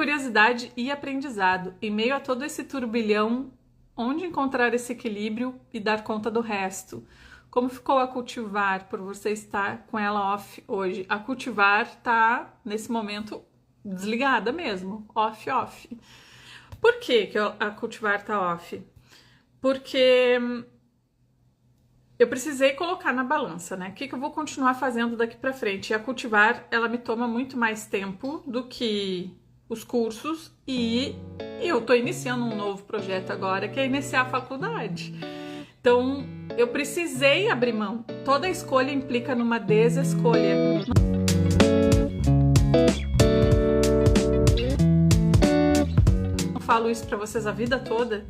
curiosidade e aprendizado. Em meio a todo esse turbilhão, onde encontrar esse equilíbrio e dar conta do resto? Como ficou a cultivar por você estar com ela off hoje? A cultivar tá, nesse momento, desligada mesmo, off. Por que a cultivar tá off? Porque eu precisei colocar na balança, né? O que eu vou continuar fazendo daqui pra frente? E a cultivar, ela me toma muito mais tempo do que os cursos e eu tô iniciando um novo projeto agora, que é iniciar a faculdade. Então, eu precisei abrir mão. Toda escolha implica numa desescolha. Eu falo isso pra vocês a vida toda.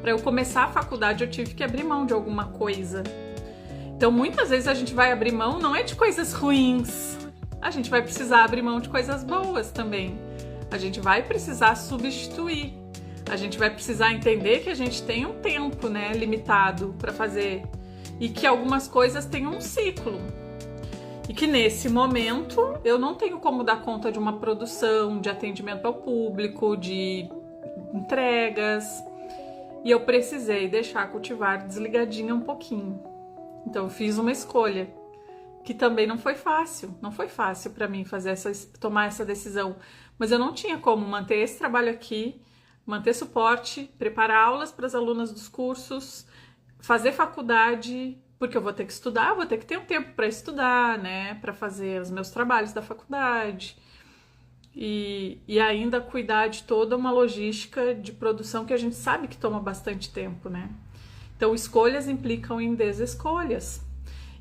Para eu começar a faculdade, eu tive que abrir mão de alguma coisa. Então, muitas vezes a gente vai abrir mão, não é de coisas ruins. A gente vai precisar abrir mão de coisas boas também. A gente vai precisar substituir. A gente vai precisar entender que a gente tem um tempo, né, limitado para fazer. E que algumas coisas têm um ciclo. E que nesse momento eu não tenho como dar conta de uma produção, de atendimento ao público, de entregas. E eu precisei deixar a cultivar desligadinha um pouquinho. Então eu fiz uma escolha que também não foi fácil. Não foi fácil para mim tomar essa decisão. Mas eu não tinha como manter esse trabalho aqui, manter suporte, preparar aulas para as alunas dos cursos, fazer faculdade, porque eu vou ter que estudar, vou ter que ter um tempo para estudar, né? Para fazer os meus trabalhos da faculdade. E ainda cuidar de toda uma logística de produção que a gente sabe que toma bastante tempo, né? Então, escolhas implicam em desescolhas.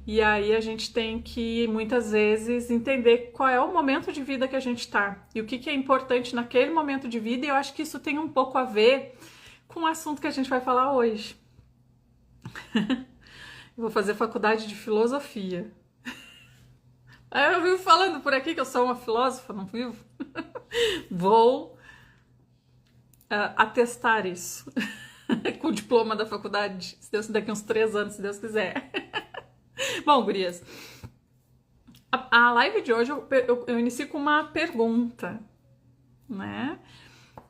E aí a gente tem que, muitas vezes, entender qual é o momento de vida que a gente tá e o que é importante naquele momento de vida. E eu acho que isso tem um pouco a ver com o assunto que a gente vai falar hoje. Eu vou fazer faculdade de filosofia. Eu vivo falando por aqui que eu sou uma filósofa, não vivo? Vou atestar isso com o diploma da faculdade, se Deus, daqui uns 3 anos, se Deus quiser. Bom, gurias, a live de hoje eu inicio com uma pergunta, né?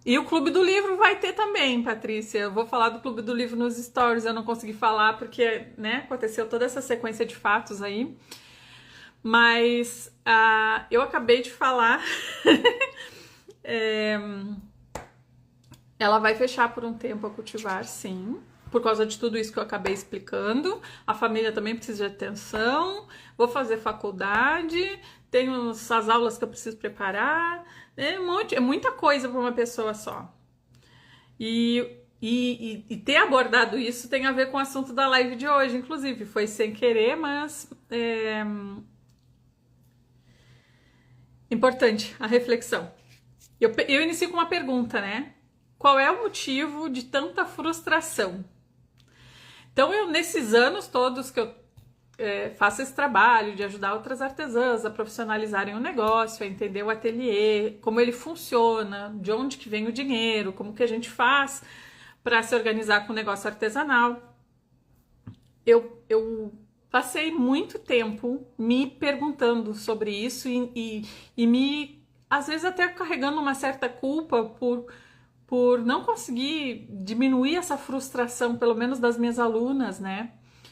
E o Clube do Livro vai ter também, Patrícia. Eu vou falar do Clube do Livro nos stories, eu não consegui falar porque, né, aconteceu toda essa sequência de fatos aí. Mas eu acabei de falar, ela vai fechar por um tempo a cultivar, sim, por causa de tudo isso que eu acabei explicando. A família também precisa de atenção, vou fazer faculdade, tenho as aulas que eu preciso preparar, é muita coisa para uma pessoa só. E ter abordado isso tem a ver com o assunto da live de hoje, inclusive, foi sem querer, mas importante a reflexão. Eu inicio com uma pergunta, né? Qual é o motivo de tanta frustração? Então, nesses anos todos que eu faço esse trabalho de ajudar outras artesãs a profissionalizarem o negócio, a entender o ateliê, como ele funciona, de onde que vem o dinheiro, como que a gente faz para se organizar com o negócio artesanal, eu passei muito tempo me perguntando sobre isso e me, às vezes, até carregando uma certa culpa por não conseguir diminuir essa frustração, pelo menos das minhas alunas, né?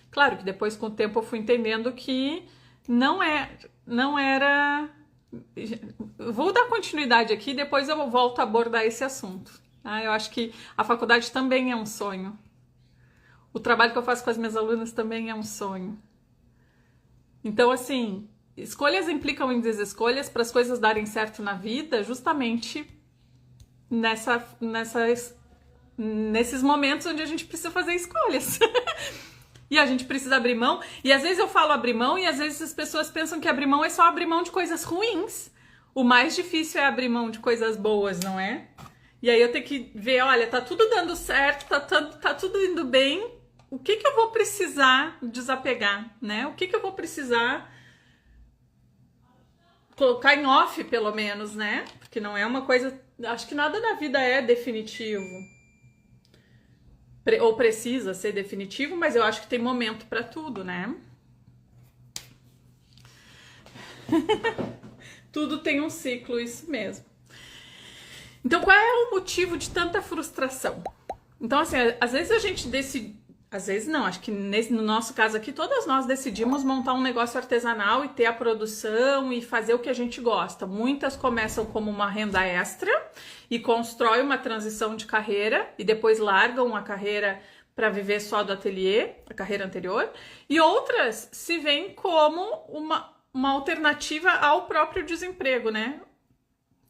Claro que depois, com o tempo, eu fui entendendo que não era... Vou dar continuidade aqui, depois eu volto a abordar esse assunto. Tá? Eu acho que a faculdade também é um sonho. O trabalho que eu faço com as minhas alunas também é um sonho. Então, assim, escolhas implicam em desescolhas para as coisas darem certo na vida, justamente nesses momentos onde a gente precisa fazer escolhas. E a gente precisa abrir mão. E às vezes eu falo abrir mão e às vezes as pessoas pensam que abrir mão é só abrir mão de coisas ruins. O mais difícil é abrir mão de coisas boas, não é? E aí eu tenho que ver, olha, tá tudo dando certo, tá tudo indo bem. O que eu vou precisar desapegar, né? O que eu vou precisar colocar em off, pelo menos, né? Porque não é uma coisa... Acho que nada na vida é definitivo. Ou precisa ser definitivo, mas eu acho que tem momento para tudo, né? Tudo tem um ciclo, isso mesmo. Então, qual é o motivo de tanta frustração? Então, assim, às vezes a gente decide... Às vezes não, acho que no nosso caso aqui, todas nós decidimos montar um negócio artesanal e ter a produção e fazer o que a gente gosta. Muitas começam como uma renda extra e constroem uma transição de carreira e depois largam a carreira para viver só do ateliê, a carreira anterior. E outras se veem como uma alternativa ao próprio desemprego, né?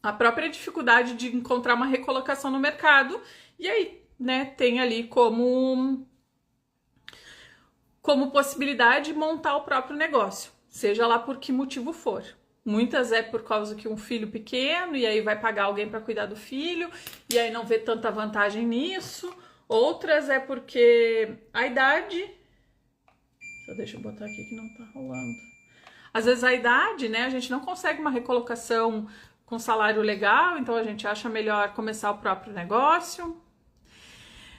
A própria dificuldade de encontrar uma recolocação no mercado. E aí, né, tem ali como possibilidade de montar o próprio negócio, seja lá por que motivo for. Muitas é por causa que um filho pequeno, e aí vai pagar alguém para cuidar do filho, e aí não vê tanta vantagem nisso. Outras é porque a idade... Só deixa eu botar aqui que não tá rolando. Às vezes a idade, né, a gente não consegue uma recolocação com salário legal, então a gente acha melhor começar o próprio negócio.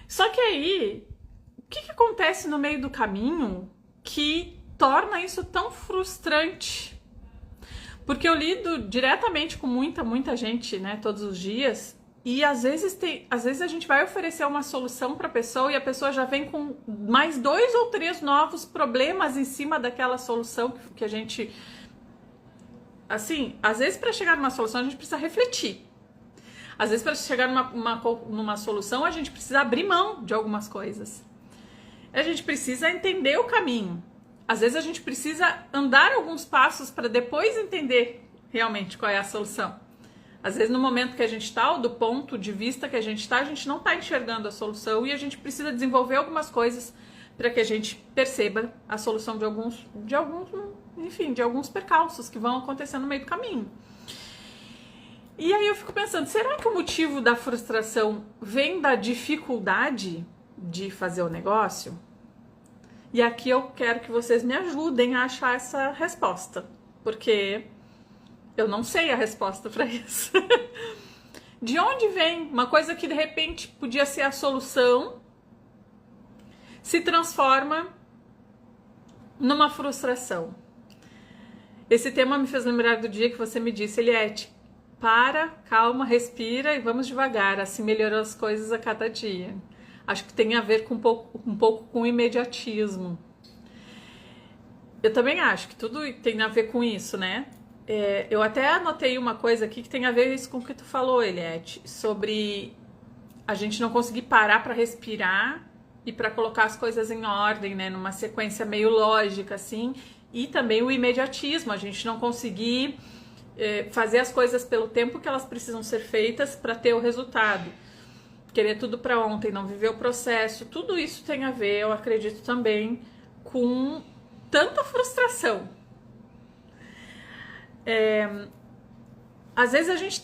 Só que aí... O que acontece no meio do caminho que torna isso tão frustrante? Porque eu lido diretamente com muita gente, né, todos os dias, e às vezes a gente vai oferecer uma solução para a pessoa e a pessoa já vem com mais 2 ou 3 novos problemas em cima daquela solução que a gente... Assim, às vezes para chegar numa solução a gente precisa refletir. Às vezes para chegar numa solução a gente precisa abrir mão de algumas coisas. A gente precisa entender o caminho. Às vezes a gente precisa andar alguns passos para depois entender realmente qual é a solução. Às vezes no momento que a gente está, ou do ponto de vista que a gente não está enxergando a solução e a gente precisa desenvolver algumas coisas para que a gente perceba a solução de alguns percalços que vão acontecer no meio do caminho. E aí eu fico pensando, será que o motivo da frustração vem da dificuldade de fazer o negócio? E aqui eu quero que vocês me ajudem a achar essa resposta, porque eu não sei a resposta para isso. De onde vem uma coisa que de repente podia ser a solução, se transforma numa frustração? Esse tema me fez lembrar do dia que você me disse, Eliette, para, calma, respira e vamos devagar, assim melhoram as coisas a cada dia. Acho que tem a ver com um pouco com o imediatismo. Eu também acho que tudo tem a ver com isso, né? Eu até anotei uma coisa aqui que tem a ver isso com o que tu falou, Eliette, sobre a gente não conseguir parar para respirar e para colocar as coisas em ordem, né? Numa sequência meio lógica, assim. E também o imediatismo, a gente não conseguir fazer as coisas pelo tempo que elas precisam ser feitas para ter o resultado. Querer tudo para ontem, não viver o processo, tudo isso tem a ver, eu acredito também, com tanta frustração. Às vezes a gente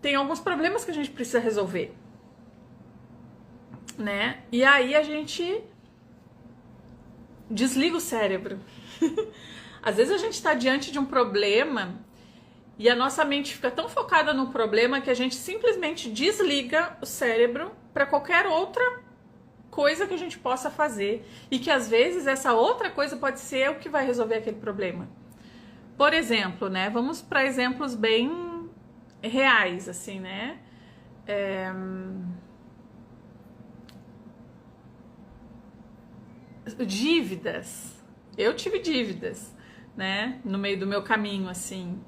tem alguns problemas que a gente precisa resolver, né? E aí a gente desliga o cérebro. Às vezes a gente está diante de um problema e a nossa mente fica tão focada no problema que a gente simplesmente desliga o cérebro para qualquer outra coisa que a gente possa fazer. E que às vezes essa outra coisa pode ser o que vai resolver aquele problema. Por exemplo, né? Vamos para exemplos bem reais, assim, né? Dívidas. Eu tive dívidas, né? No meio do meu caminho, assim.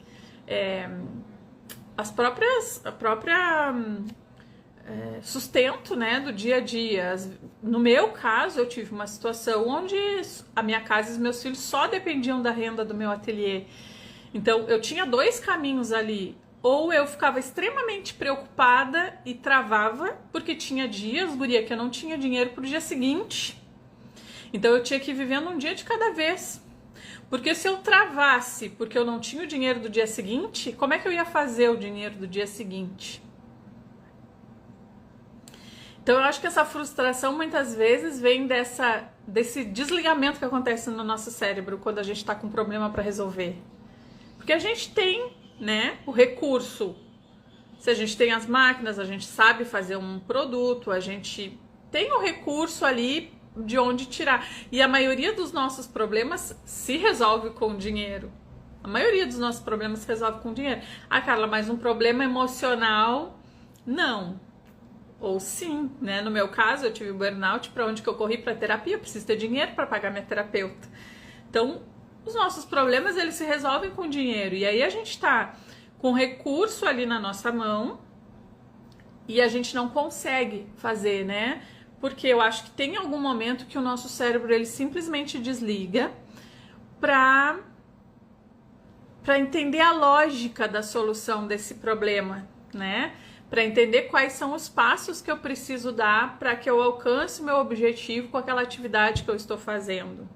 A própria sustento, né, do dia a dia. No meu caso, eu tive uma situação onde a minha casa e os meus filhos só dependiam da renda do meu ateliê. Então, eu tinha 2 caminhos ali. Ou eu ficava extremamente preocupada e travava, porque tinha dias, guria, que eu não tinha dinheiro pro dia seguinte. Então, eu tinha que ir vivendo um dia de cada vez. Porque se eu travasse porque eu não tinha o dinheiro do dia seguinte, como é que eu ia fazer o dinheiro do dia seguinte? Então eu acho que essa frustração muitas vezes vem desse desligamento que acontece no nosso cérebro quando a gente está com um problema para resolver. Porque a gente tem, né, o recurso. Se a gente tem as máquinas, a gente sabe fazer um produto, a gente tem o recurso ali de onde tirar. E a maioria dos nossos problemas se resolve com dinheiro. A maioria dos nossos problemas se resolve com dinheiro. Ah, Carla, mas um problema emocional Não. Ou sim, né? No meu caso, eu tive burnout, para onde que eu corri? Para terapia, eu preciso ter dinheiro para pagar minha terapeuta. Então, os nossos problemas, eles se resolvem com dinheiro. E aí a gente tá com recurso ali na nossa mão e a gente não consegue fazer, né? Porque eu acho que tem algum momento que o nosso cérebro, ele simplesmente desliga para entender a lógica da solução desse problema, né? Para entender quais são os passos que eu preciso dar para que eu alcance o meu objetivo com aquela atividade que eu estou fazendo.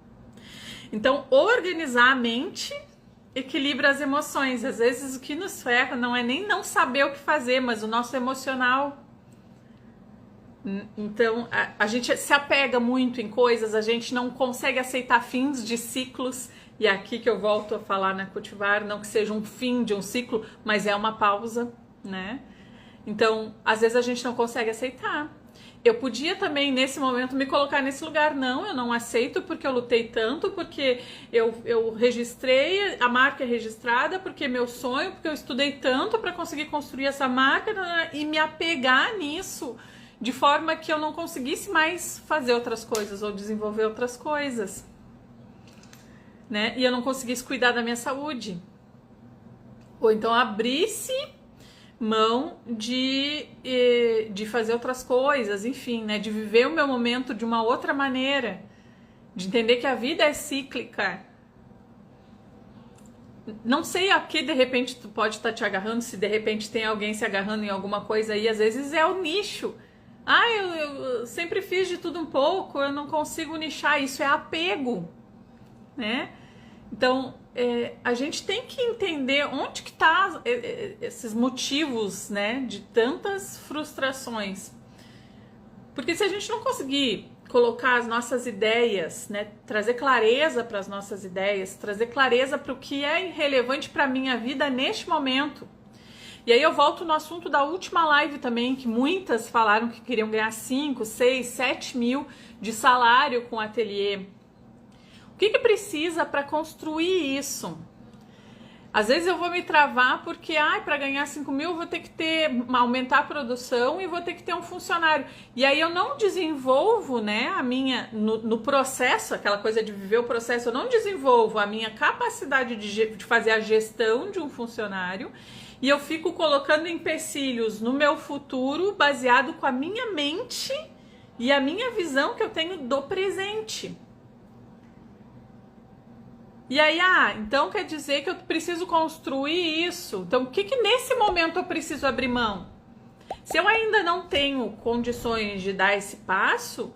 Então, organizar a mente equilibra as emoções. Às vezes o que nos ferra não é nem não saber o que fazer, mas o nosso emocional. Então, a gente se apega muito em coisas, a gente não consegue aceitar fins de ciclos. E é aqui que eu volto a falar na Cultivar, não que seja um fim de um ciclo, mas é uma pausa, né? Então, às vezes a gente não consegue aceitar. Eu podia também, nesse momento, me colocar nesse lugar. Não, eu não aceito porque eu lutei tanto, porque eu registrei, a marca é registrada, porque é meu sonho, porque eu estudei tanto para conseguir construir essa marca e me apegar nisso de forma que eu não conseguisse mais fazer outras coisas ou desenvolver outras coisas, né? E eu não conseguisse cuidar da minha saúde. Ou então abrisse mão de fazer outras coisas, enfim, né? De viver o meu momento de uma outra maneira, de entender que a vida é cíclica. Não sei a que de repente tu pode estar te agarrando, se de repente tem alguém se agarrando em alguma coisa aí, às vezes é o nicho. Eu sempre fiz de tudo um pouco, eu não consigo nichar, isso é apego, né? Então, a gente tem que entender onde que tá esses motivos, né, de tantas frustrações. Porque se a gente não conseguir colocar as nossas ideias, né, trazer clareza para as nossas ideias, trazer clareza para o que é relevante para a minha vida neste momento. E aí eu volto no assunto da última live também, que muitas falaram que queriam ganhar 5, 6, 7 mil de salário com ateliê. O que precisa para construir isso? Às vezes eu vou me travar porque, para ganhar 5 mil eu vou ter que aumentar a produção e vou ter que ter um funcionário. E aí eu não desenvolvo, né, no processo, aquela coisa de viver o processo, eu não desenvolvo a minha capacidade de fazer a gestão de um funcionário e eu fico colocando empecilhos no meu futuro baseado com a minha mente e a minha visão que eu tenho do presente. E aí, então quer dizer que eu preciso construir isso. Então, o que nesse momento eu preciso abrir mão? Se eu ainda não tenho condições de dar esse passo,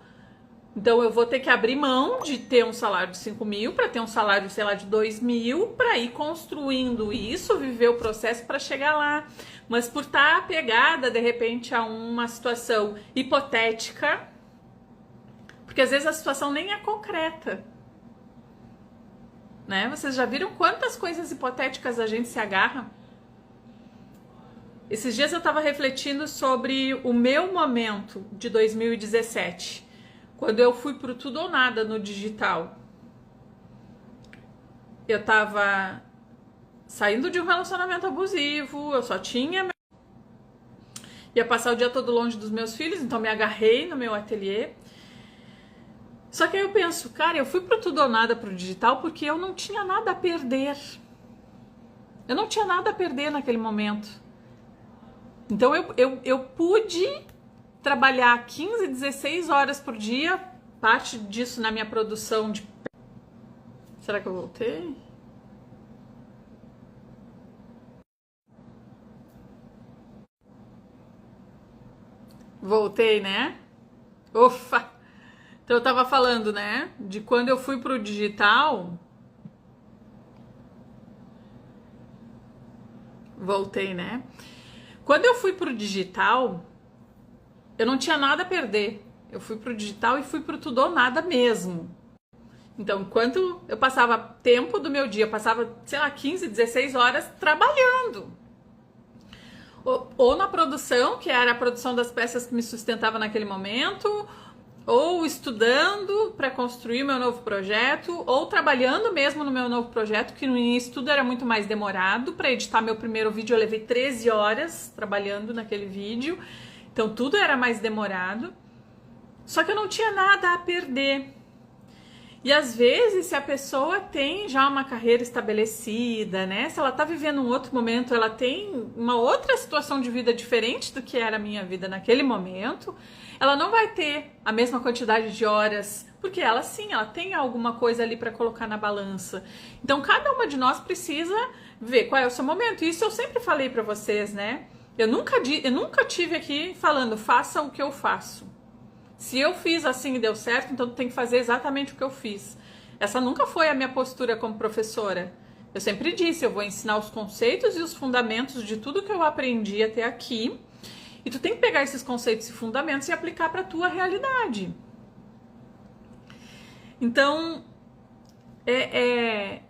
então eu vou ter que abrir mão de ter um salário de 5 mil para ter um salário, sei lá, de 2 mil, para ir construindo isso, viver o processo para chegar lá. Mas por estar apegada, de repente, a uma situação hipotética, porque às vezes a situação nem é concreta. Né? Vocês já viram quantas coisas hipotéticas a gente se agarra? Esses dias eu estava refletindo sobre o meu momento de 2017, quando eu fui pro tudo ou nada no digital. Eu estava saindo de um relacionamento abusivo, eu só tinha... Ia passar o dia todo longe dos meus filhos, então me agarrei no meu ateliê. Só que aí eu penso, cara, eu fui pro tudo ou nada pro digital porque eu não tinha nada a perder. Eu não tinha nada a perder naquele momento. Então eu pude trabalhar 15, 16 horas por dia, parte disso na minha produção de... Será que eu voltei? Voltei, né? Ufa! Então eu tava falando, né, de quando eu fui pro digital. Voltei, né? Quando eu fui pro digital, eu não tinha nada a perder. Eu fui pro digital e fui pro tudo ou nada mesmo. Então, enquanto eu passava tempo do meu dia, eu passava, sei lá, 15, 16 horas trabalhando. Ou na produção, que era a produção das peças que me sustentava naquele momento, ou estudando para construir o meu novo projeto, ou trabalhando mesmo no meu novo projeto, que no início tudo era muito mais demorado. Para editar meu primeiro vídeo eu levei 13 horas trabalhando naquele vídeo, então tudo era mais demorado. Só que eu não tinha nada a perder. E às vezes, se a pessoa tem já uma carreira estabelecida, né? Se ela tá vivendo um outro momento, ela tem uma outra situação de vida diferente do que era a minha vida naquele momento, ela não vai ter a mesma quantidade de horas, porque ela sim, ela tem alguma coisa ali para colocar na balança. Então, cada uma de nós precisa ver qual é o seu momento. Isso eu sempre falei para vocês, né? Eu nunca tive aqui falando, faça o que eu faço. Se eu fiz assim e deu certo, então tu tem que fazer exatamente o que eu fiz. Essa nunca foi a minha postura como professora. Eu sempre disse, eu vou ensinar os conceitos e os fundamentos de tudo que eu aprendi até aqui. E tu tem que pegar esses conceitos e fundamentos e aplicar para a tua realidade. Então, é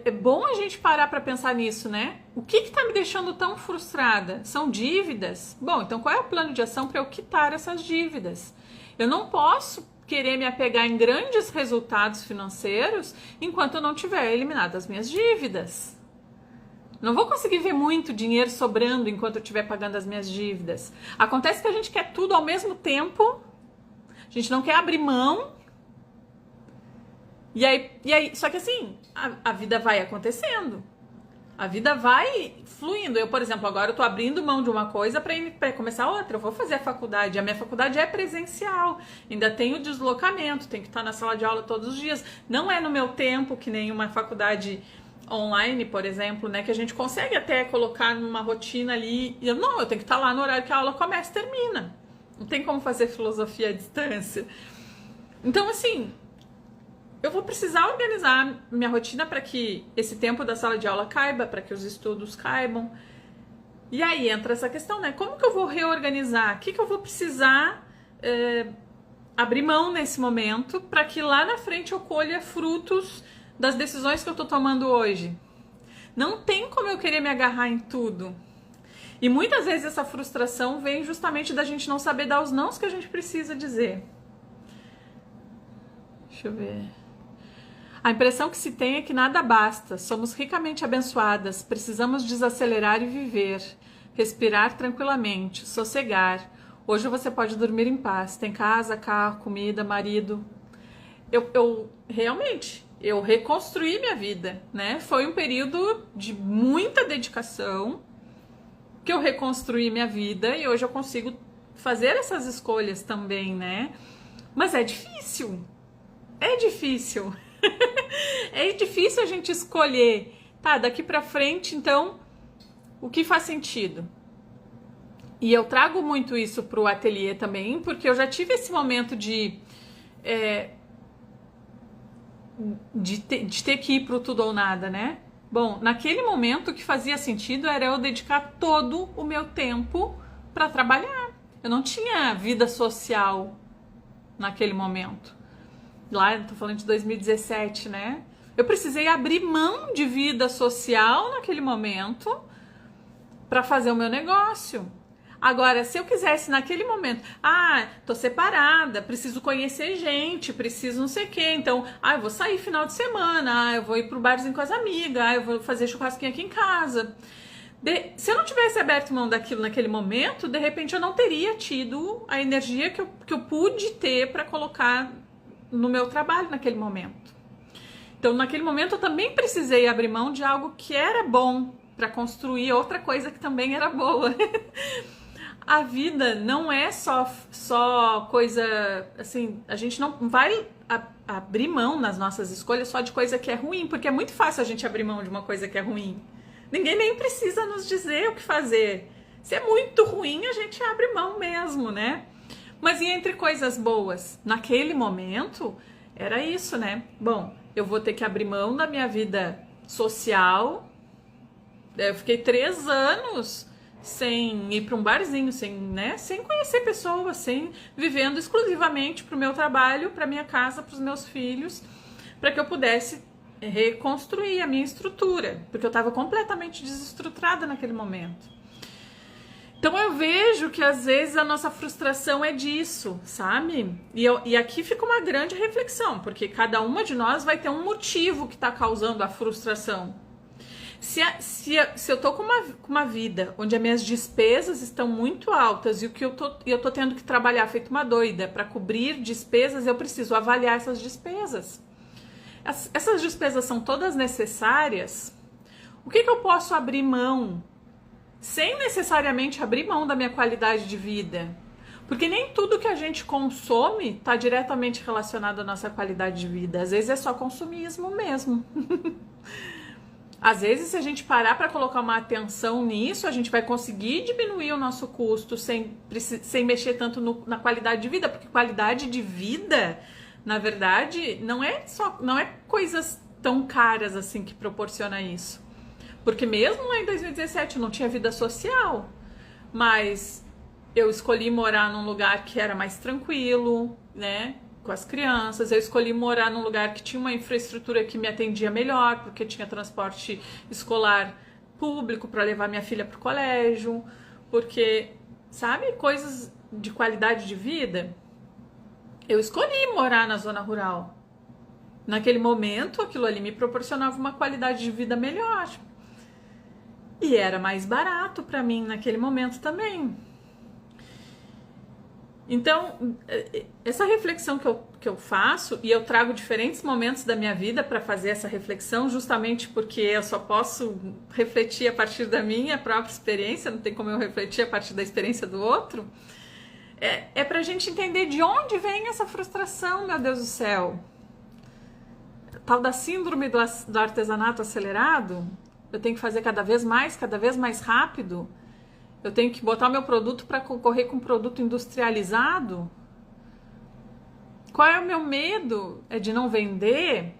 bom a gente parar para pensar nisso, né? O que está me deixando tão frustrada? São dívidas? Bom, então qual é o plano de ação para eu quitar essas dívidas? Eu não posso querer me apegar em grandes resultados financeiros enquanto eu não tiver eliminado as minhas dívidas. Não vou conseguir ver muito dinheiro sobrando enquanto eu estiver pagando as minhas dívidas. Acontece que a gente quer tudo ao mesmo tempo, a gente não quer abrir mão. E aí, só que assim, a vida vai acontecendo. A vida vai fluindo. Eu, por exemplo, agora eu tô abrindo mão de uma coisa para começar outra. Eu vou fazer a faculdade. A minha faculdade é presencial. Ainda tenho deslocamento, tenho que estar na sala de aula todos os dias. Não é no meu tempo, que nem uma faculdade online, por exemplo, né? Que a gente consegue até colocar numa rotina ali. Eu tenho que estar lá no horário que a aula começa e termina. Não tem como fazer filosofia à distância. Então, assim, eu vou precisar organizar minha rotina para que esse tempo da sala de aula caiba, para que os estudos caibam. E aí entra essa questão, né? Como que eu vou reorganizar? O que eu vou precisar abrir mão nesse momento para que lá na frente eu colha frutos das decisões que eu tô tomando hoje? Não tem como eu querer me agarrar em tudo. E muitas vezes essa frustração vem justamente da gente não saber dar os nãos que a gente precisa dizer. Deixa eu ver. A impressão que se tem é que nada basta, somos ricamente abençoadas, precisamos desacelerar e viver, respirar tranquilamente, sossegar. Hoje você pode dormir em paz, tem casa, carro, comida, marido. Eu realmente, eu reconstruí minha vida, né? Foi um período de muita dedicação que eu reconstruí minha vida e hoje eu consigo fazer essas escolhas também, né? Mas é difícil, é difícil. É difícil a gente escolher, tá, daqui pra frente, então, o que faz sentido? E eu trago muito isso pro ateliê também, porque eu já tive esse momento de ter que ir pro tudo ou nada, né? Bom, naquele momento o que fazia sentido era eu dedicar todo o meu tempo para trabalhar. Eu não tinha vida social naquele momento. Lá, tô falando de 2017, né? Eu precisei abrir mão de vida social naquele momento para fazer o meu negócio. Agora, se eu quisesse naquele momento, tô separada, preciso conhecer gente, preciso não sei o quê, então, eu vou sair final de semana, eu vou ir pro barzinho com as amigas, eu vou fazer churrasquinho aqui em casa. Se eu não tivesse aberto mão daquilo naquele momento, de repente eu não teria tido a energia que eu pude ter para colocar no meu trabalho naquele momento. Então, naquele momento eu também precisei abrir mão de algo que era bom para construir outra coisa que também era boa. A vida não é só coisa assim, a gente não vai abrir mão nas nossas escolhas só de coisa que é ruim, porque é muito fácil a gente abrir mão de uma coisa que é ruim. Ninguém nem precisa nos dizer o que fazer. Se é muito ruim, a gente abre mão mesmo, né? Mas e entre coisas boas? Naquele momento, era isso, né? Bom, eu vou ter que abrir mão da minha vida social. Eu fiquei 3 anos sem ir para um barzinho, sem conhecer pessoas, vivendo exclusivamente para o meu trabalho, para minha casa, para os meus filhos, para que eu pudesse reconstruir a minha estrutura, porque eu estava completamente desestruturada naquele momento. Então eu vejo que às vezes a nossa frustração é disso, sabe? E aqui fica uma grande reflexão, porque cada uma de nós vai ter um motivo que está causando a frustração. Se eu tô com uma vida onde as minhas despesas estão muito altas e o que eu tô tendo que trabalhar feito uma doida para cobrir despesas, eu preciso avaliar essas despesas. Essas despesas são todas necessárias? O que eu posso abrir mão sem necessariamente abrir mão da minha qualidade de vida? Porque nem tudo que a gente consome está diretamente relacionado à nossa qualidade de vida. Às vezes é só consumismo mesmo. Às vezes, se a gente parar para colocar uma atenção nisso, a gente vai conseguir diminuir o nosso custo sem mexer tanto na qualidade de vida, porque qualidade de vida, na verdade, não é coisas tão caras assim que proporciona isso. Porque mesmo lá em 2017 eu não tinha vida social, mas eu escolhi morar num lugar que era mais tranquilo, né? Com as crianças, eu escolhi morar num lugar que tinha uma infraestrutura que me atendia melhor, porque tinha transporte escolar público para levar minha filha para o colégio, porque, sabe, coisas de qualidade de vida. Eu escolhi morar na zona rural. Naquele momento, aquilo ali me proporcionava uma qualidade de vida melhor. E era mais barato para mim naquele momento também. Então, essa reflexão que eu faço, e eu trago diferentes momentos da minha vida para fazer essa reflexão, justamente porque eu só posso refletir a partir da minha própria experiência, não tem como eu refletir a partir da experiência do outro, é para a gente entender de onde vem essa frustração, meu Deus do céu. Tal da síndrome do artesanato acelerado, eu tenho que fazer cada vez mais rápido. Eu tenho que botar o meu produto para concorrer com um produto industrializado? Qual é o meu medo? É de não vender?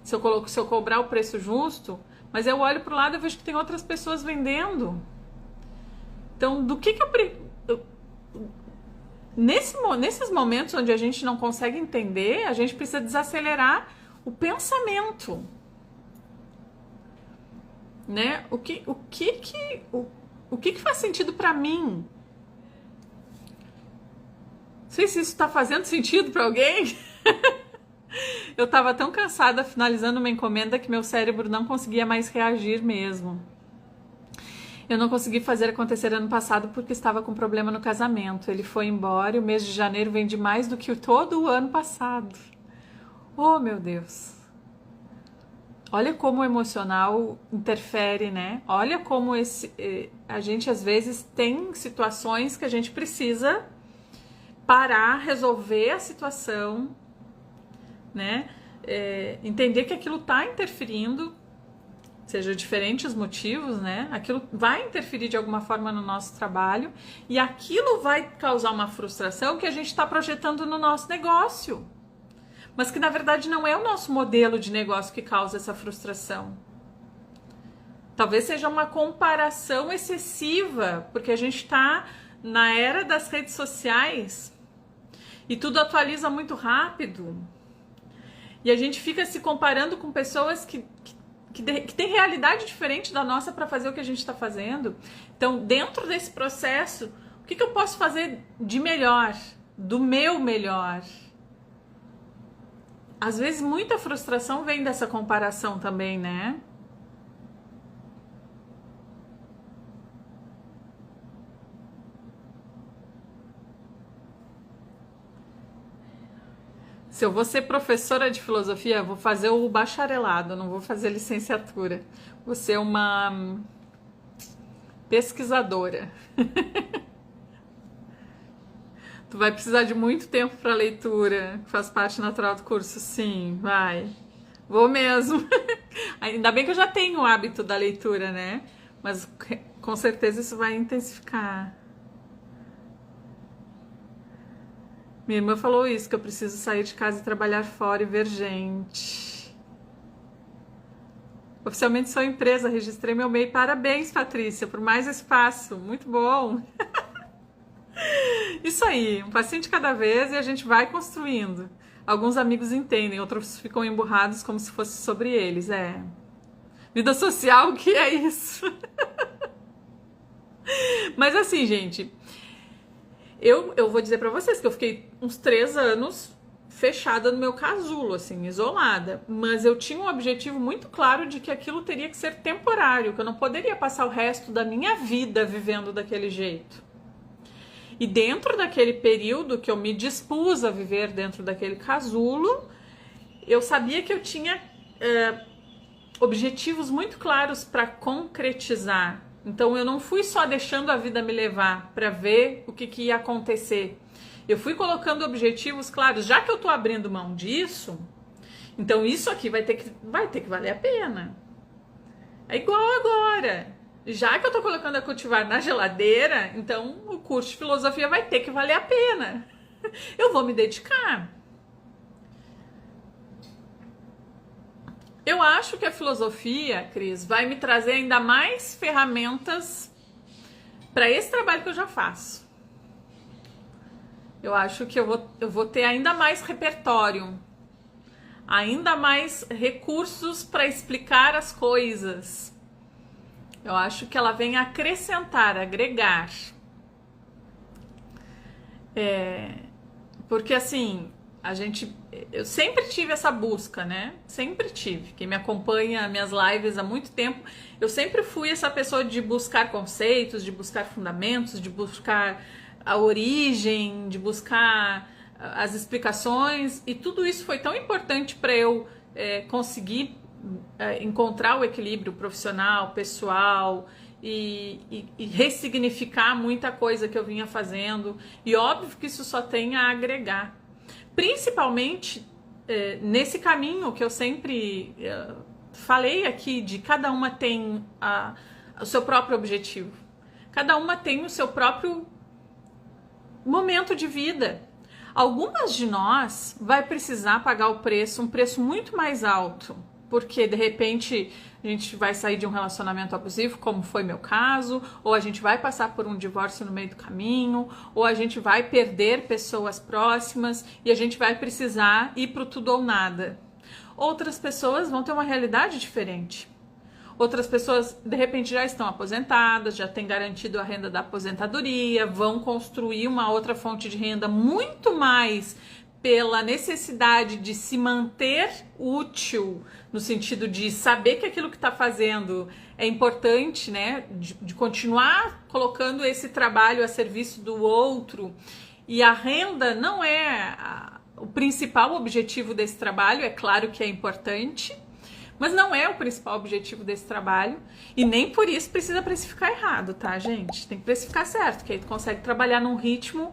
Se eu cobrar o preço justo, mas eu olho para o lado e vejo que tem outras pessoas vendendo. Então, do que eu nesses momentos onde a gente não consegue entender, a gente precisa desacelerar o pensamento, né? O que faz sentido para mim? Não sei se isso está fazendo sentido para alguém. Eu estava tão cansada finalizando uma encomenda que meu cérebro não conseguia mais reagir mesmo. Eu não consegui fazer acontecer ano passado porque estava com problema no casamento. Ele foi embora e o mês de janeiro vende mais do que todo o ano passado. Oh, meu Deus! Olha como o emocional interfere, né? Olha como a gente às vezes tem situações que a gente precisa parar, resolver a situação, né? Entender que aquilo está interferindo, seja diferentes motivos, né? Aquilo vai interferir de alguma forma no nosso trabalho e aquilo vai causar uma frustração que a gente está projetando no nosso negócio. Mas que na verdade não é o nosso modelo de negócio que causa essa frustração. Talvez seja uma comparação excessiva, porque a gente está na era das redes sociais e tudo atualiza muito rápido. E a gente fica se comparando com pessoas que têm realidade diferente da nossa para fazer o que a gente está fazendo. Então, dentro desse processo, o que eu posso fazer de melhor, do meu melhor? Às vezes muita frustração vem dessa comparação também, né? Se eu vou ser professora de filosofia, eu vou fazer o bacharelado, não vou fazer licenciatura. Vou ser uma pesquisadora. Tu vai precisar de muito tempo para leitura, faz parte natural do curso, sim, vai. Vou mesmo. Ainda bem que eu já tenho o hábito da leitura, né? Mas com certeza isso vai intensificar. Minha irmã falou isso, que eu preciso sair de casa e trabalhar fora e ver gente. Oficialmente sou empresa, registrei meu MEI. Parabéns, Patrícia, por mais espaço. Muito bom. Isso aí, um passinho de cada vez e a gente vai construindo. Alguns amigos entendem, outros ficam emburrados como se fosse sobre eles. Vida social, o que é isso? Mas assim, gente, eu vou dizer pra vocês que eu fiquei uns 3 anos fechada no meu casulo, assim, isolada. Mas eu tinha um objetivo muito claro de que aquilo teria que ser temporário, que eu não poderia passar o resto da minha vida vivendo daquele jeito. E dentro daquele período que eu me dispus a viver dentro daquele casulo, eu sabia que eu tinha objetivos muito claros para concretizar. Então eu não fui só deixando a vida me levar para ver o que ia acontecer. Eu fui colocando objetivos claros. Já que eu tô abrindo mão disso, então isso aqui vai ter que valer a pena. É igual agora. Já que eu tô colocando a cultivar na geladeira, então o curso de filosofia vai ter que valer a pena. Eu vou me dedicar. Eu acho que a filosofia, Cris, vai me trazer ainda mais ferramentas para esse trabalho que eu já faço. Eu acho que eu vou ter ainda mais repertório, ainda mais recursos para explicar as coisas. Eu acho que ela vem acrescentar, agregar. Porque assim, eu sempre tive essa busca, né? Sempre tive. Quem me acompanha minhas lives há muito tempo, eu sempre fui essa pessoa de buscar conceitos, de buscar fundamentos, de buscar a origem, de buscar as explicações, e tudo isso foi tão importante para eu conseguir encontrar o equilíbrio profissional, pessoal e ressignificar muita coisa que eu vinha fazendo. E óbvio que isso só tem a agregar, principalmente nesse caminho que eu sempre falei aqui, de cada uma tem o seu próprio objetivo, cada uma tem o seu próprio momento de vida. Algumas de nós vai precisar pagar um preço muito mais alto, porque de repente a gente vai sair de um relacionamento abusivo, como foi meu caso, ou a gente vai passar por um divórcio no meio do caminho, ou a gente vai perder pessoas próximas e a gente vai precisar ir pro tudo ou nada. Outras pessoas vão ter uma realidade diferente. Outras pessoas, de repente, já estão aposentadas, já têm garantido a renda da aposentadoria, vão construir uma outra fonte de renda muito mais pela necessidade de se manter útil, no sentido de saber que aquilo que está fazendo é importante, né? De continuar colocando esse trabalho a serviço do outro. E a renda não é o principal objetivo desse trabalho, é claro que é importante, mas não é o principal objetivo desse trabalho, e nem por isso precisa precificar errado, tá, gente? Tem que precificar certo, que aí tu consegue trabalhar num ritmo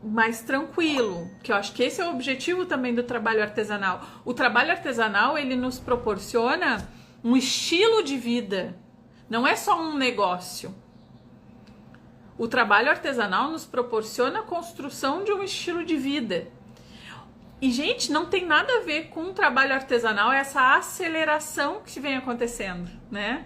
mais tranquilo, que eu acho que esse é o objetivo também do trabalho artesanal. O trabalho artesanal, ele nos proporciona um estilo de vida, não é só um negócio. O trabalho artesanal nos proporciona a construção de um estilo de vida. E, gente, não tem nada a ver com o trabalho artesanal, essa aceleração que vem acontecendo, né?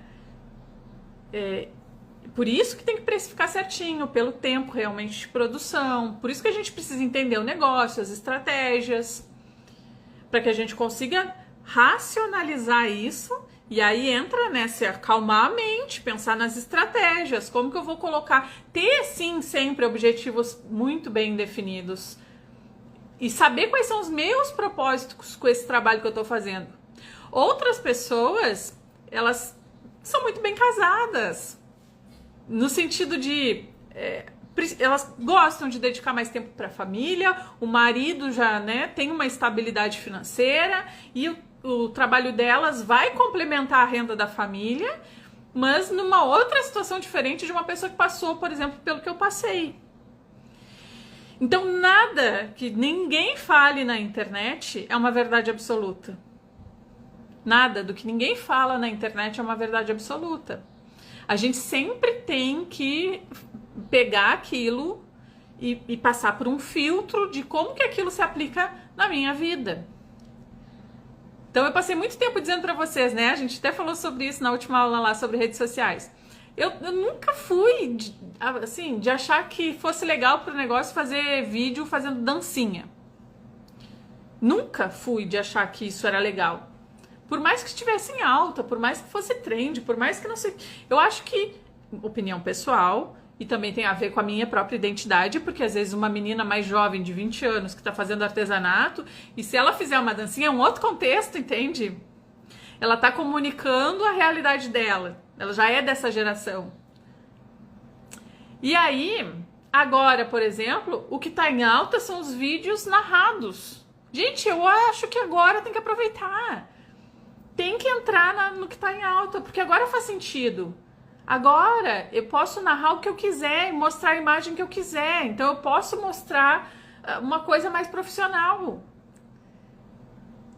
Por isso que tem que precificar certinho, pelo tempo realmente de produção. Por isso que a gente precisa entender o negócio, as estratégias, para que a gente consiga racionalizar isso. E aí entra, né, se acalmar a mente, pensar nas estratégias, como que eu vou colocar, ter sim sempre objetivos muito bem definidos. E saber quais são os meus propósitos com esse trabalho que eu tô fazendo. Outras pessoas, elas são muito bem casadas. No sentido de... elas gostam de dedicar mais tempo para a família, o marido já, né, tem uma estabilidade financeira e o trabalho delas vai complementar a renda da família, mas numa outra situação diferente de uma pessoa que passou, por exemplo, pelo que eu passei. Então, nada que ninguém fale na internet é uma verdade absoluta. Nada do que ninguém fala na internet é uma verdade absoluta. A gente sempre tem que pegar aquilo e passar por um filtro de como que aquilo se aplica na minha vida. Então, eu passei muito tempo dizendo para vocês, né? A gente até falou sobre isso na última aula lá sobre redes sociais. Eu nunca fui, de achar que fosse legal pro negócio fazer vídeo fazendo dancinha. Nunca fui de achar que isso era legal. Por mais que estivesse em alta, por mais que fosse trend, por mais que não sei... Eu acho que opinião pessoal e também tem a ver com a minha própria identidade, porque às vezes uma menina mais jovem de 20 anos que está fazendo artesanato, e se ela fizer uma dancinha é um outro contexto, entende? Ela está comunicando a realidade dela, ela já é dessa geração. E aí, agora, por exemplo, o que está em alta são os vídeos narrados. Gente, eu acho que agora tem que aproveitar. Tem que entrar no que está em alta, porque agora faz sentido. Agora eu posso narrar o que eu quiser e mostrar a imagem que eu quiser. Então eu posso mostrar uma coisa mais profissional.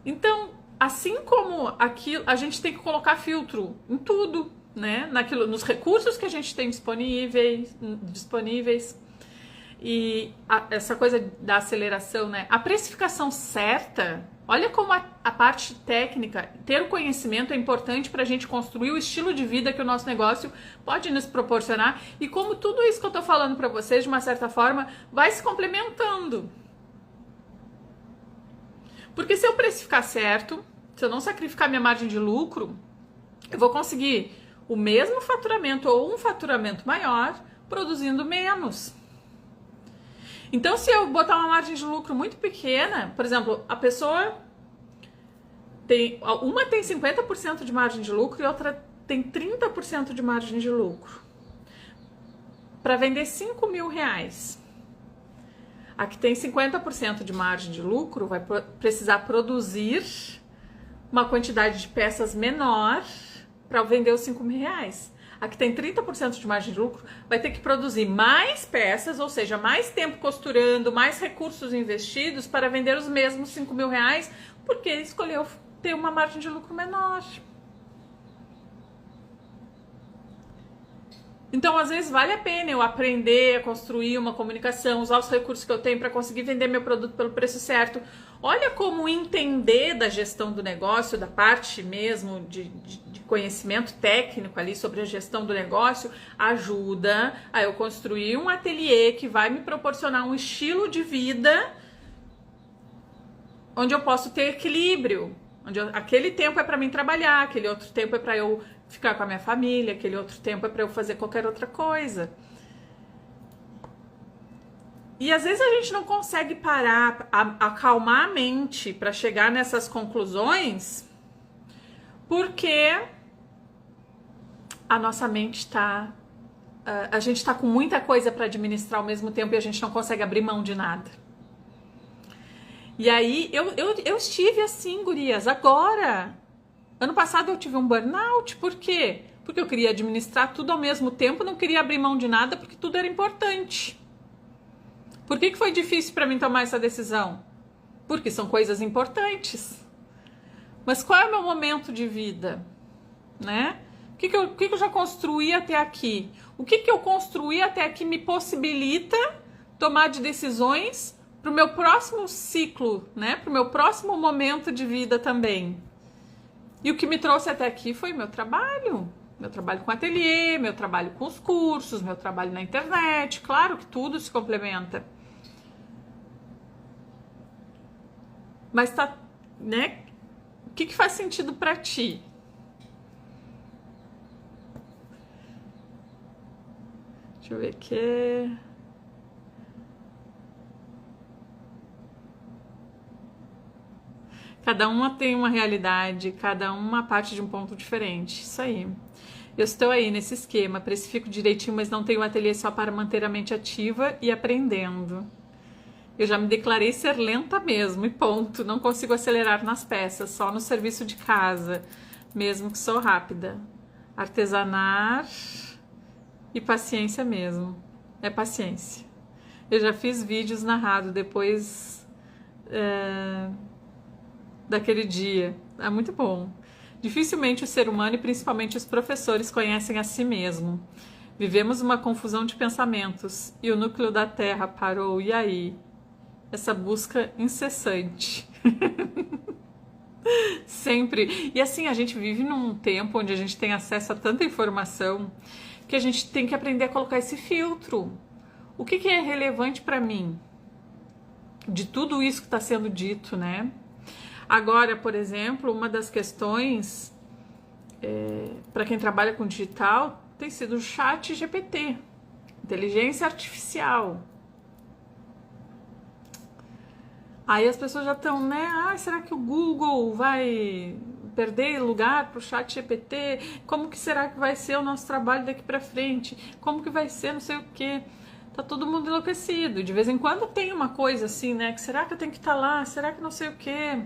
Então, assim como aquilo, a gente tem que colocar filtro em tudo, né? Nos recursos que a gente tem disponíveis. E essa coisa da aceleração, né? A precificação certa, olha como a parte técnica, ter o conhecimento é importante para a gente construir o estilo de vida que o nosso negócio pode nos proporcionar e como tudo isso que eu tô falando para vocês, de uma certa forma, vai se complementando. Porque se eu precificar certo, se eu não sacrificar minha margem de lucro, eu vou conseguir o mesmo faturamento ou um faturamento maior, produzindo menos. Então, se eu botar uma margem de lucro muito pequena, por exemplo, a pessoa uma tem 50% de margem de lucro e outra tem 30% de margem de lucro. Para vender 5 mil reais. A que tem 50% de margem de lucro vai precisar produzir uma quantidade de peças menor para vender os 5 mil reais. A que tem 30% de margem de lucro vai ter que produzir mais peças, ou seja, mais tempo costurando, mais recursos investidos para vender os mesmos 5 mil reais, porque escolheu ter uma margem de lucro menor. Então, às vezes, vale a pena eu aprender a construir uma comunicação, usar os recursos que eu tenho para conseguir vender meu produto pelo preço certo. Olha como entender da gestão do negócio, da parte mesmo de conhecimento técnico ali sobre a gestão do negócio, ajuda a eu construir um ateliê que vai me proporcionar um estilo de vida onde eu posso ter equilíbrio. Aquele tempo é para mim trabalhar, aquele outro tempo é para eu ficar com a minha família, aquele outro tempo é para eu fazer qualquer outra coisa. E às vezes a gente não consegue parar, acalmar a mente para chegar nessas conclusões, porque a nossa mente está... a gente está com muita coisa para administrar ao mesmo tempo e a gente não consegue abrir mão de nada. E aí, eu estive assim, gurias, agora. Ano passado eu tive um burnout, por quê? Porque eu queria administrar tudo ao mesmo tempo, não queria abrir mão de nada, porque tudo era importante. Por que foi difícil para mim tomar essa decisão? Porque são coisas importantes. Mas qual é o meu momento de vida? Né? O que eu já construí até aqui? O que eu construí até aqui me possibilita tomar de decisões para o meu próximo ciclo, né? Para o meu próximo momento de vida também. E o que me trouxe até aqui foi meu trabalho com ateliê, meu trabalho com os cursos, meu trabalho na internet. Claro que tudo se complementa. Mas tá, né? O que faz sentido para ti? Deixa eu ver aqui. Cada uma tem uma realidade, cada uma parte de um ponto diferente. Isso aí. Eu estou aí nesse esquema, precifico direitinho, mas não tenho um ateliê só para manter a mente ativa e aprendendo. Eu já me declarei ser lenta mesmo, e ponto. Não consigo acelerar nas peças, só no serviço de casa, mesmo que sou rápida. Artesanar e paciência mesmo. É paciência. Eu já fiz vídeos narrados depois daquele dia. É muito bom. Dificilmente o ser humano e principalmente os professores conhecem a si mesmo. Vivemos uma confusão de pensamentos e o núcleo da Terra parou. E aí? Essa busca incessante. Sempre. E assim, a gente vive num tempo onde a gente tem acesso a tanta informação que a gente tem que aprender a colocar esse filtro. O que é relevante para mim? De tudo isso que está sendo dito, né? Agora, por exemplo, uma das questões, para quem trabalha com digital, tem sido o chat GPT, inteligência artificial. Aí as pessoas já estão, né? Ah, será que o Google vai perder lugar para o chat GPT? Como que será que vai ser o nosso trabalho daqui para frente? Como que vai ser não sei o quê? Tá todo mundo enlouquecido. De vez em quando tem uma coisa assim, né? Que será que eu tenho que estar lá? Será que não sei o quê?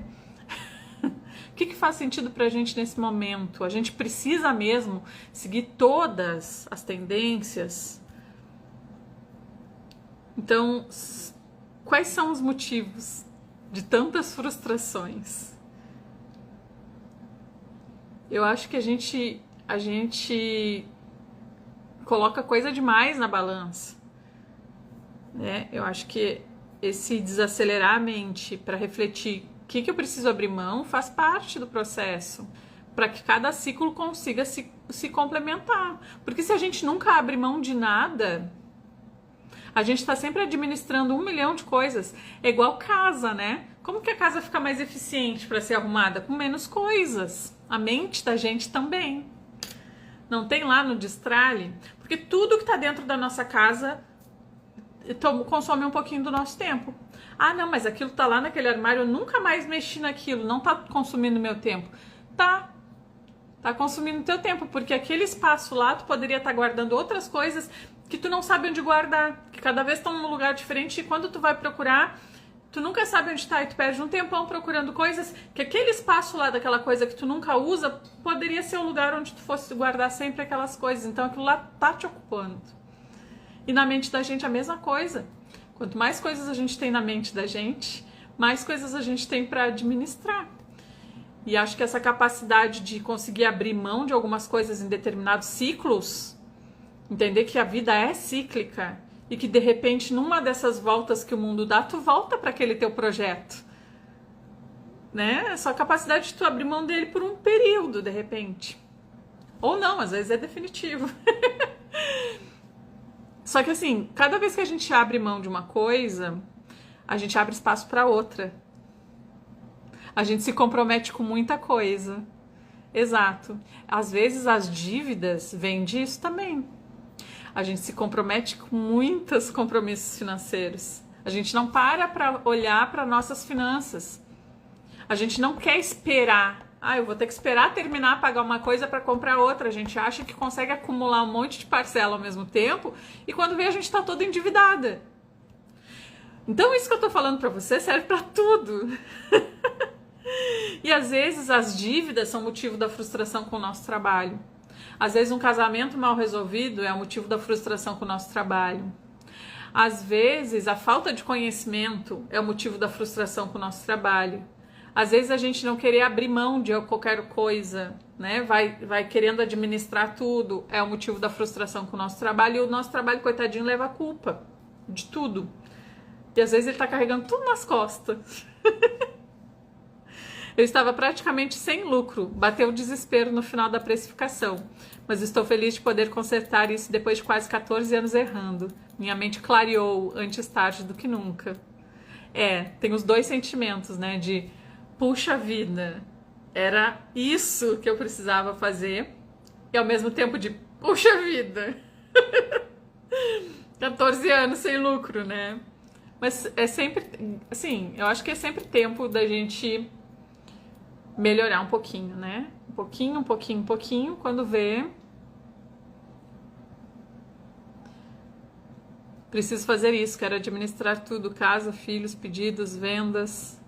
O que faz sentido pra gente nesse momento? A gente precisa mesmo seguir todas as tendências? Então, quais são os motivos de tantas frustrações? Eu acho que a gente coloca coisa demais na balança, né? Eu acho que esse desacelerar a mente para refletir o que eu preciso abrir mão faz parte do processo, para que cada ciclo consiga se complementar. Porque se a gente nunca abre mão de nada, a gente está sempre administrando 1 milhão de coisas. É igual casa, né? Como que a casa fica mais eficiente para ser arrumada? Com menos coisas. A mente da gente também. Não tem lá no Destralhe? Porque tudo que está dentro da nossa casa consome um pouquinho do nosso tempo. Ah, não, mas aquilo tá lá naquele armário, eu nunca mais mexi naquilo, não tá consumindo meu tempo. Tá consumindo teu tempo, porque aquele espaço lá tu poderia estar guardando outras coisas que tu não sabe onde guardar, que cada vez estão num lugar diferente e quando tu vai procurar, tu nunca sabe onde tá e tu perde um tempão procurando coisas que aquele espaço lá daquela coisa que tu nunca usa poderia ser o lugar onde tu fosse guardar sempre aquelas coisas. Então aquilo lá tá te ocupando. E na mente da gente a mesma coisa. Quanto mais coisas a gente tem na mente da gente, mais coisas a gente tem para administrar. E acho que essa capacidade de conseguir abrir mão de algumas coisas em determinados ciclos, entender que a vida é cíclica e que de repente numa dessas voltas que o mundo dá, tu volta para aquele teu projeto, né? É só a capacidade de tu abrir mão dele por um período, de repente. Ou não, às vezes é definitivo. Só que assim, cada vez que a gente abre mão de uma coisa, a gente abre espaço para outra. A gente se compromete com muita coisa. Exato. Às vezes as dívidas vêm disso também. A gente se compromete com muitos compromissos financeiros. A gente não para olhar para nossas finanças. A gente não quer esperar. Ah, eu vou ter que esperar terminar a pagar uma coisa para comprar outra. A gente acha que consegue acumular um monte de parcela ao mesmo tempo e quando vê a gente está toda endividada. Então isso que eu tô falando para você serve para tudo. E às vezes as dívidas são motivo da frustração com o nosso trabalho. Às vezes um casamento mal resolvido é o motivo da frustração com o nosso trabalho. Às vezes a falta de conhecimento é o motivo da frustração com o nosso trabalho. Às vezes a gente não querer abrir mão de qualquer coisa, né? Vai querendo administrar tudo, é o motivo da frustração com o nosso trabalho. E o nosso trabalho, coitadinho, leva a culpa de tudo. E às vezes ele tá carregando tudo nas costas. Eu estava praticamente sem lucro, bateu o desespero no final da precificação, mas estou feliz de poder consertar isso depois de quase 14 anos errando. Minha mente clareou antes tarde do que nunca. Tem os dois sentimentos, né, de puxa vida, era isso que eu precisava fazer, e ao mesmo tempo de puxa vida, 14 anos sem lucro, né? Mas é sempre, assim, eu acho que é sempre tempo da gente melhorar um pouquinho, né? Um pouquinho, quando vê. Preciso fazer isso, quero administrar tudo, casa, filhos, pedidos, vendas.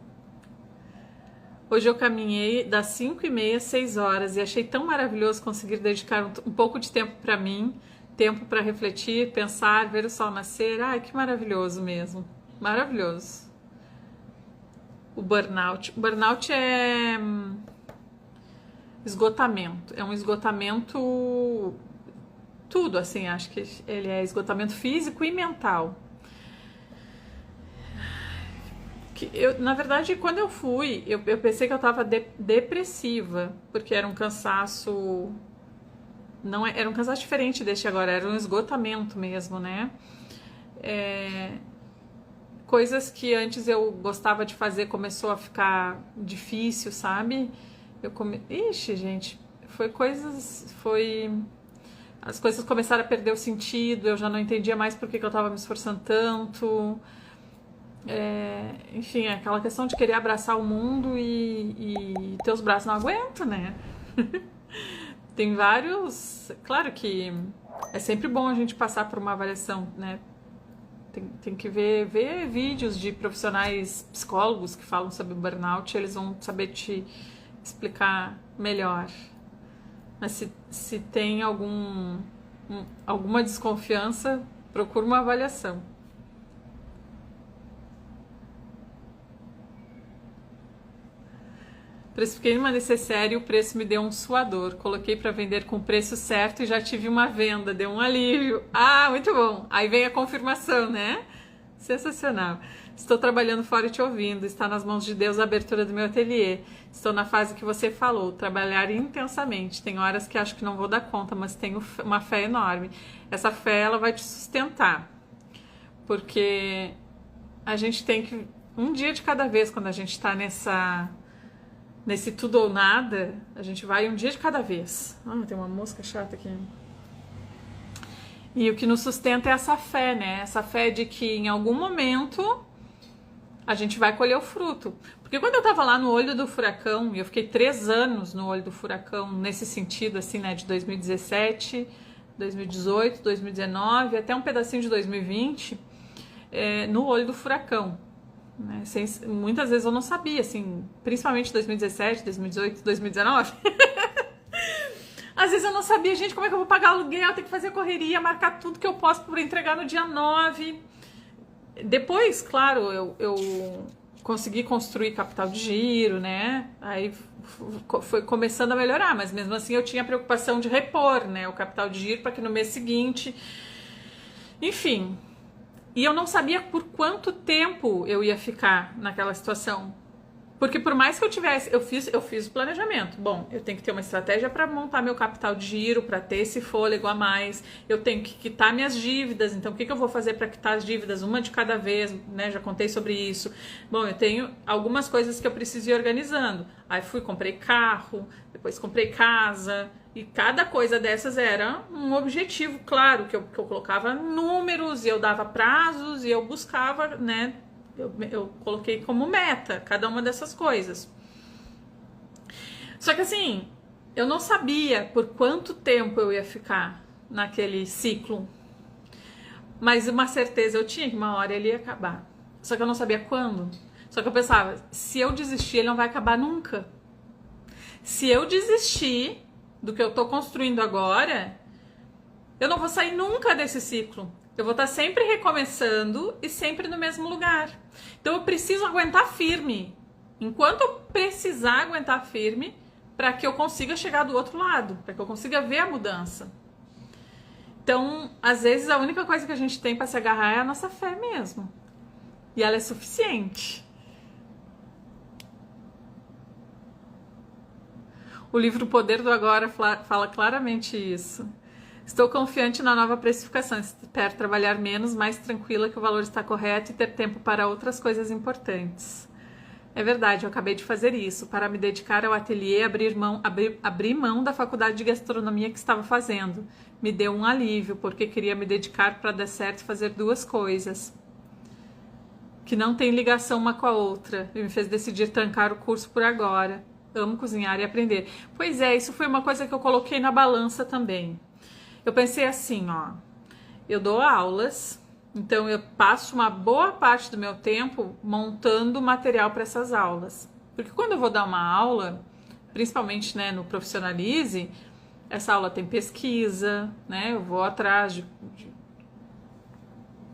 Hoje eu caminhei das 5h30 às 6 horas e achei tão maravilhoso conseguir dedicar um pouco de tempo para mim, tempo para refletir, pensar, ver o sol nascer. Ai, que maravilhoso mesmo, maravilhoso. O burnout. O burnout é esgotamento. É um esgotamento tudo, assim, acho que ele é esgotamento físico e mental. Na verdade, quando eu fui, eu pensei que eu estava depressiva, porque era um cansaço, não era um cansaço diferente deste agora, era um esgotamento mesmo, né? Coisas que antes eu gostava de fazer começou a ficar difícil, sabe? Ixi, gente, foi as coisas começaram a perder o sentido, eu já não entendia mais por que eu estava me esforçando tanto. Enfim, aquela questão de querer abraçar o mundo e teus braços não aguentam, né? Tem vários... Claro que é sempre bom a gente passar por uma avaliação, né? Tem que ver vídeos de profissionais psicólogos que falam sobre burnout, eles vão saber te explicar melhor. Mas se tem alguma desconfiança, procura uma avaliação. Precifiquei uma necessaire e o preço me deu um suador. Coloquei para vender com o preço certo e já tive uma venda, deu um alívio. Ah, muito bom. Aí vem a confirmação, né? Sensacional. Estou trabalhando fora e te ouvindo. Está nas mãos de Deus a abertura do meu ateliê. Estou na fase que você falou, trabalhar intensamente. Tem horas que acho que não vou dar conta, mas tenho uma fé enorme. Essa fé, ela vai te sustentar. Porque a gente tem que... Um dia de cada vez, quando a gente está nesse tudo ou nada, a gente vai um dia de cada vez. Ah, tem uma mosca chata aqui. E o que nos sustenta é essa fé, né? Essa fé de que em algum momento a gente vai colher o fruto. Porque quando eu tava lá no olho do furacão, e eu fiquei 3 anos no olho do furacão, nesse sentido, assim, né? De 2017, 2018, 2019, até um pedacinho de 2020, no olho do furacão. Né? Muitas vezes eu não sabia, assim, principalmente 2017, 2018, 2019. Às vezes eu não sabia, gente, como é que eu vou pagar o aluguel, tenho que fazer correria, marcar tudo que eu posso para entregar no dia 9. Depois, claro, eu consegui construir capital de giro, né? Aí foi começando a melhorar, mas mesmo assim eu tinha a preocupação de repor, né, o capital de giro para que no mês seguinte... Enfim... E eu não sabia por quanto tempo eu ia ficar naquela situação. Porque por mais que eu tivesse... Eu fiz o planejamento. Bom, eu tenho que ter uma estratégia para montar meu capital de giro, para ter esse fôlego a mais. Eu tenho que quitar minhas dívidas. Então, o que eu vou fazer para quitar as dívidas? Uma de cada vez, né? Já contei sobre isso. Bom, eu tenho algumas coisas que eu preciso ir organizando. Aí comprei carro, depois comprei casa... E cada coisa dessas era um objetivo, claro, que eu colocava números, e eu dava prazos, e eu buscava, né? Eu coloquei como meta cada uma dessas coisas. Só que assim, eu não sabia por quanto tempo eu ia ficar naquele ciclo. Mas uma certeza eu tinha, que uma hora ele ia acabar. Só que eu não sabia quando. Só que eu pensava, se eu desistir, ele não vai acabar nunca. Se eu desistir... do que eu tô construindo agora, eu não vou sair nunca desse ciclo. Eu vou estar sempre recomeçando e sempre no mesmo lugar. Então eu preciso aguentar firme. Enquanto eu precisar aguentar firme, para que eu consiga chegar do outro lado, para que eu consiga ver a mudança. Então, às vezes a única coisa que a gente tem para se agarrar é a nossa fé mesmo. E ela é suficiente. O livro O Poder do Agora fala claramente isso. Estou confiante na nova precificação. Espero trabalhar menos, mais tranquila que o valor está correto e ter tempo para outras coisas importantes. É verdade, eu acabei de fazer isso. Para me dedicar ao ateliê, abrir mão da faculdade de gastronomia que estava fazendo. Me deu um alívio, porque queria me dedicar para dar certo e fazer 2 coisas que não têm ligação uma com a outra. E me fez decidir trancar o curso por agora. Amo cozinhar e aprender. Pois é, isso foi uma coisa que eu coloquei na balança também. Eu pensei assim, ó, eu dou aulas, então eu passo uma boa parte do meu tempo montando material para essas aulas. Porque quando eu vou dar uma aula, principalmente, né, no Profissionalize, essa aula tem pesquisa, né, eu vou atrás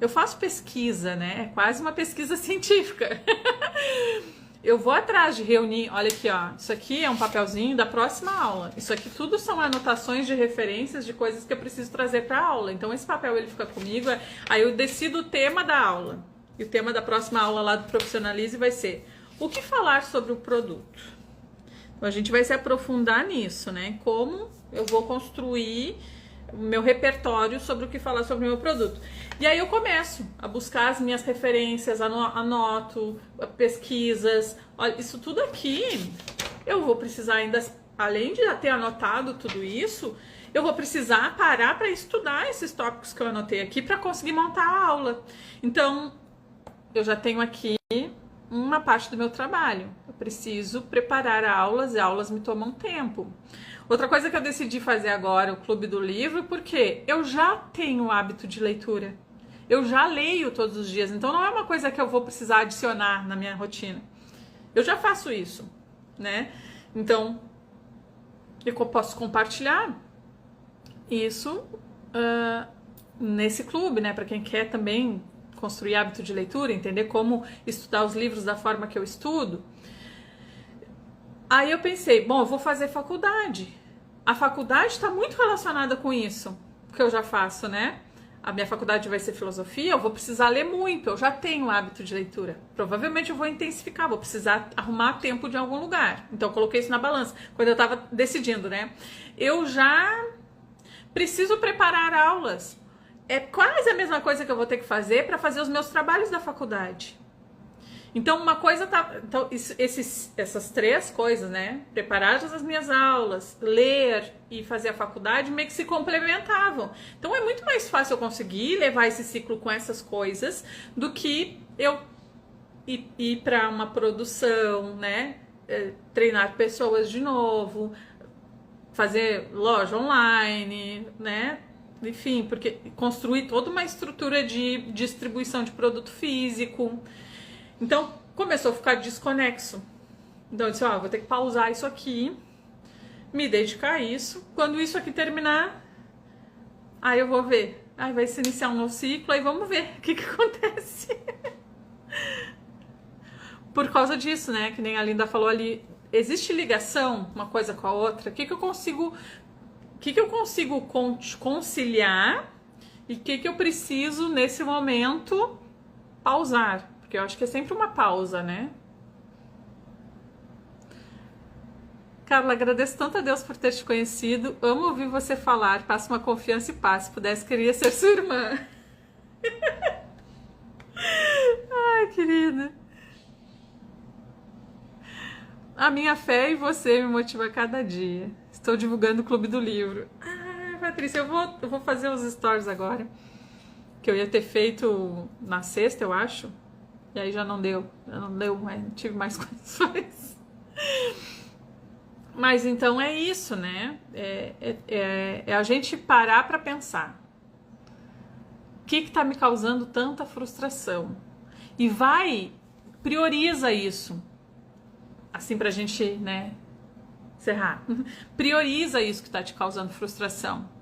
eu faço pesquisa, né, é quase uma pesquisa científica. Eu vou atrás de reunir, olha aqui, ó, isso aqui é um papelzinho da próxima aula. Isso aqui tudo são anotações de referências de coisas que eu preciso trazer para a aula. Então esse papel ele fica comigo, aí eu decido o tema da aula. E o tema da próxima aula lá do Profissionalize vai ser o que falar sobre o produto. Então a gente vai se aprofundar nisso, né? Como eu vou construir o meu repertório sobre o que falar sobre o meu produto. E aí eu começo a buscar as minhas referências, anoto pesquisas. Olha, isso tudo aqui eu vou precisar ainda, além de ter anotado tudo isso, eu vou precisar parar para estudar esses tópicos que eu anotei aqui para conseguir montar a aula. Então, eu já tenho aqui uma parte do meu trabalho. Eu preciso preparar aulas e aulas me tomam tempo. Outra coisa que eu decidi fazer agora, o Clube do Livro, porque eu já tenho o hábito de leitura. Eu já leio todos os dias, então não é uma coisa que eu vou precisar adicionar na minha rotina. Eu já faço isso, né? Então, eu posso compartilhar isso nesse clube, né? Para quem quer também construir hábito de leitura, entender como estudar os livros da forma que eu estudo. Aí eu pensei, bom, eu vou fazer faculdade. A faculdade está muito relacionada com isso que eu já faço, né? A minha faculdade vai ser filosofia, eu vou precisar ler muito, eu já tenho o hábito de leitura. Provavelmente eu vou intensificar, vou precisar arrumar tempo de algum lugar. Então eu coloquei isso na balança, quando eu estava decidindo, né? Eu já preciso preparar aulas. É quase a mesma coisa que eu vou ter que fazer para fazer os meus trabalhos da faculdade. Então, uma coisa tá. Então, essas três coisas, né? Preparar as minhas aulas, ler e fazer a faculdade meio que se complementavam. Então, é muito mais fácil eu conseguir levar esse ciclo com essas coisas do que eu ir para uma produção, né? Treinar pessoas de novo, fazer loja online, né? Enfim, porque construir toda uma estrutura de distribuição de produto físico. Então, começou a ficar desconexo. Então, eu disse, vou ter que pausar isso aqui, me dedicar a isso. Quando isso aqui terminar, aí eu vou ver. Aí vai se iniciar um novo ciclo, aí vamos ver o que acontece. Por causa disso, né? Que nem a Linda falou ali, existe ligação uma coisa com a outra? O que eu consigo conciliar e o que eu preciso nesse momento pausar? Porque eu acho que é sempre uma pausa, né? Carla, agradeço tanto a Deus por ter te conhecido. Amo ouvir você falar. Passa uma confiança e paz. Se pudesse, queria ser sua irmã. Ai, querida. A minha fé em você me motiva a cada dia. Estou divulgando o Clube do Livro. Ah, Patrícia, eu vou fazer os stories agora. Que eu ia ter feito na sexta, eu acho. E aí já não deu. Mas tive mais condições. Mas então é isso, né? É a gente parar para pensar. O que tá me causando tanta frustração? E prioriza isso. Assim pra gente, né, encerrar. Prioriza isso que tá te causando frustração.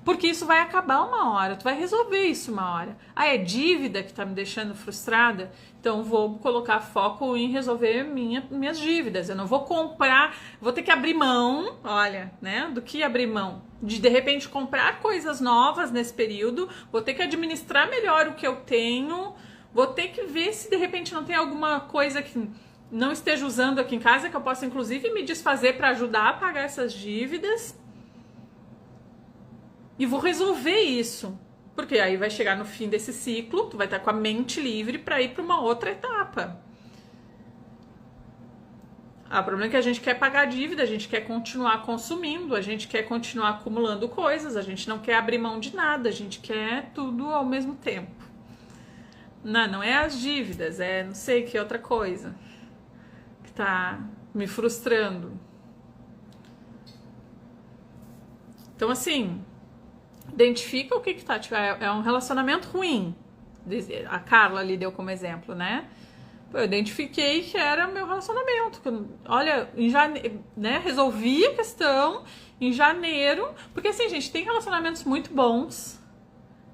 Porque isso vai acabar uma hora, tu vai resolver isso uma hora. É dívida que tá me deixando frustrada? Então vou colocar foco em resolver minhas dívidas. Eu não vou comprar, vou ter que abrir mão, olha, né? Do que abrir mão? De repente comprar coisas novas nesse período, vou ter que administrar melhor o que eu tenho, vou ter que ver se de repente não tem alguma coisa que não esteja usando aqui em casa, que eu possa inclusive me desfazer para ajudar a pagar essas dívidas. E vou resolver isso, porque aí vai chegar no fim desse ciclo, tu vai estar com a mente livre para ir para uma outra etapa. O problema é que a gente quer pagar a dívida, a gente quer continuar consumindo, a gente quer continuar acumulando coisas, a gente não quer abrir mão de nada, a gente quer tudo ao mesmo tempo. Não é as dívidas, é não sei que outra coisa que tá me frustrando. Então, assim, identifica o que tá. É um relacionamento ruim. A Carla ali deu como exemplo, né? Eu identifiquei que era meu relacionamento. Olha, em janeiro, né? Resolvi a questão em janeiro. Porque assim, gente, tem relacionamentos muito bons,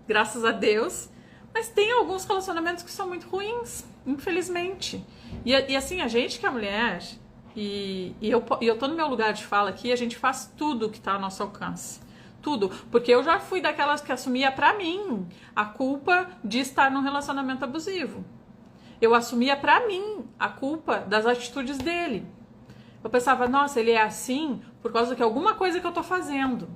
graças a Deus. Mas tem alguns relacionamentos que são muito ruins, infelizmente. E assim, a gente que é mulher, e eu tô no meu lugar de fala aqui, a gente faz tudo que tá ao nosso alcance. Tudo. Porque eu já fui daquelas que assumia pra mim a culpa de estar num relacionamento abusivo. Eu assumia pra mim a culpa das atitudes dele. Eu pensava, nossa, ele é assim por causa de alguma coisa que eu tô fazendo.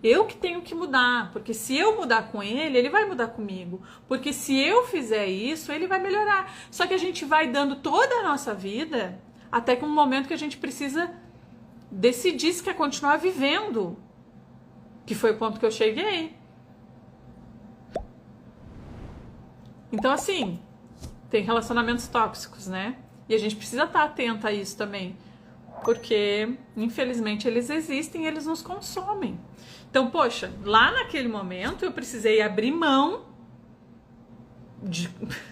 Eu que tenho que mudar, porque se eu mudar com ele, ele vai mudar comigo. Porque se eu fizer isso, ele vai melhorar. Só que a gente vai dando toda a nossa vida até que um momento que a gente precisa decidir se quer continuar vivendo que foi o ponto que eu cheguei. Então, assim, tem relacionamentos tóxicos, né? E a gente precisa estar atenta a isso também, porque, infelizmente, eles existem e eles nos consomem. Então, poxa, lá naquele momento eu precisei abrir mão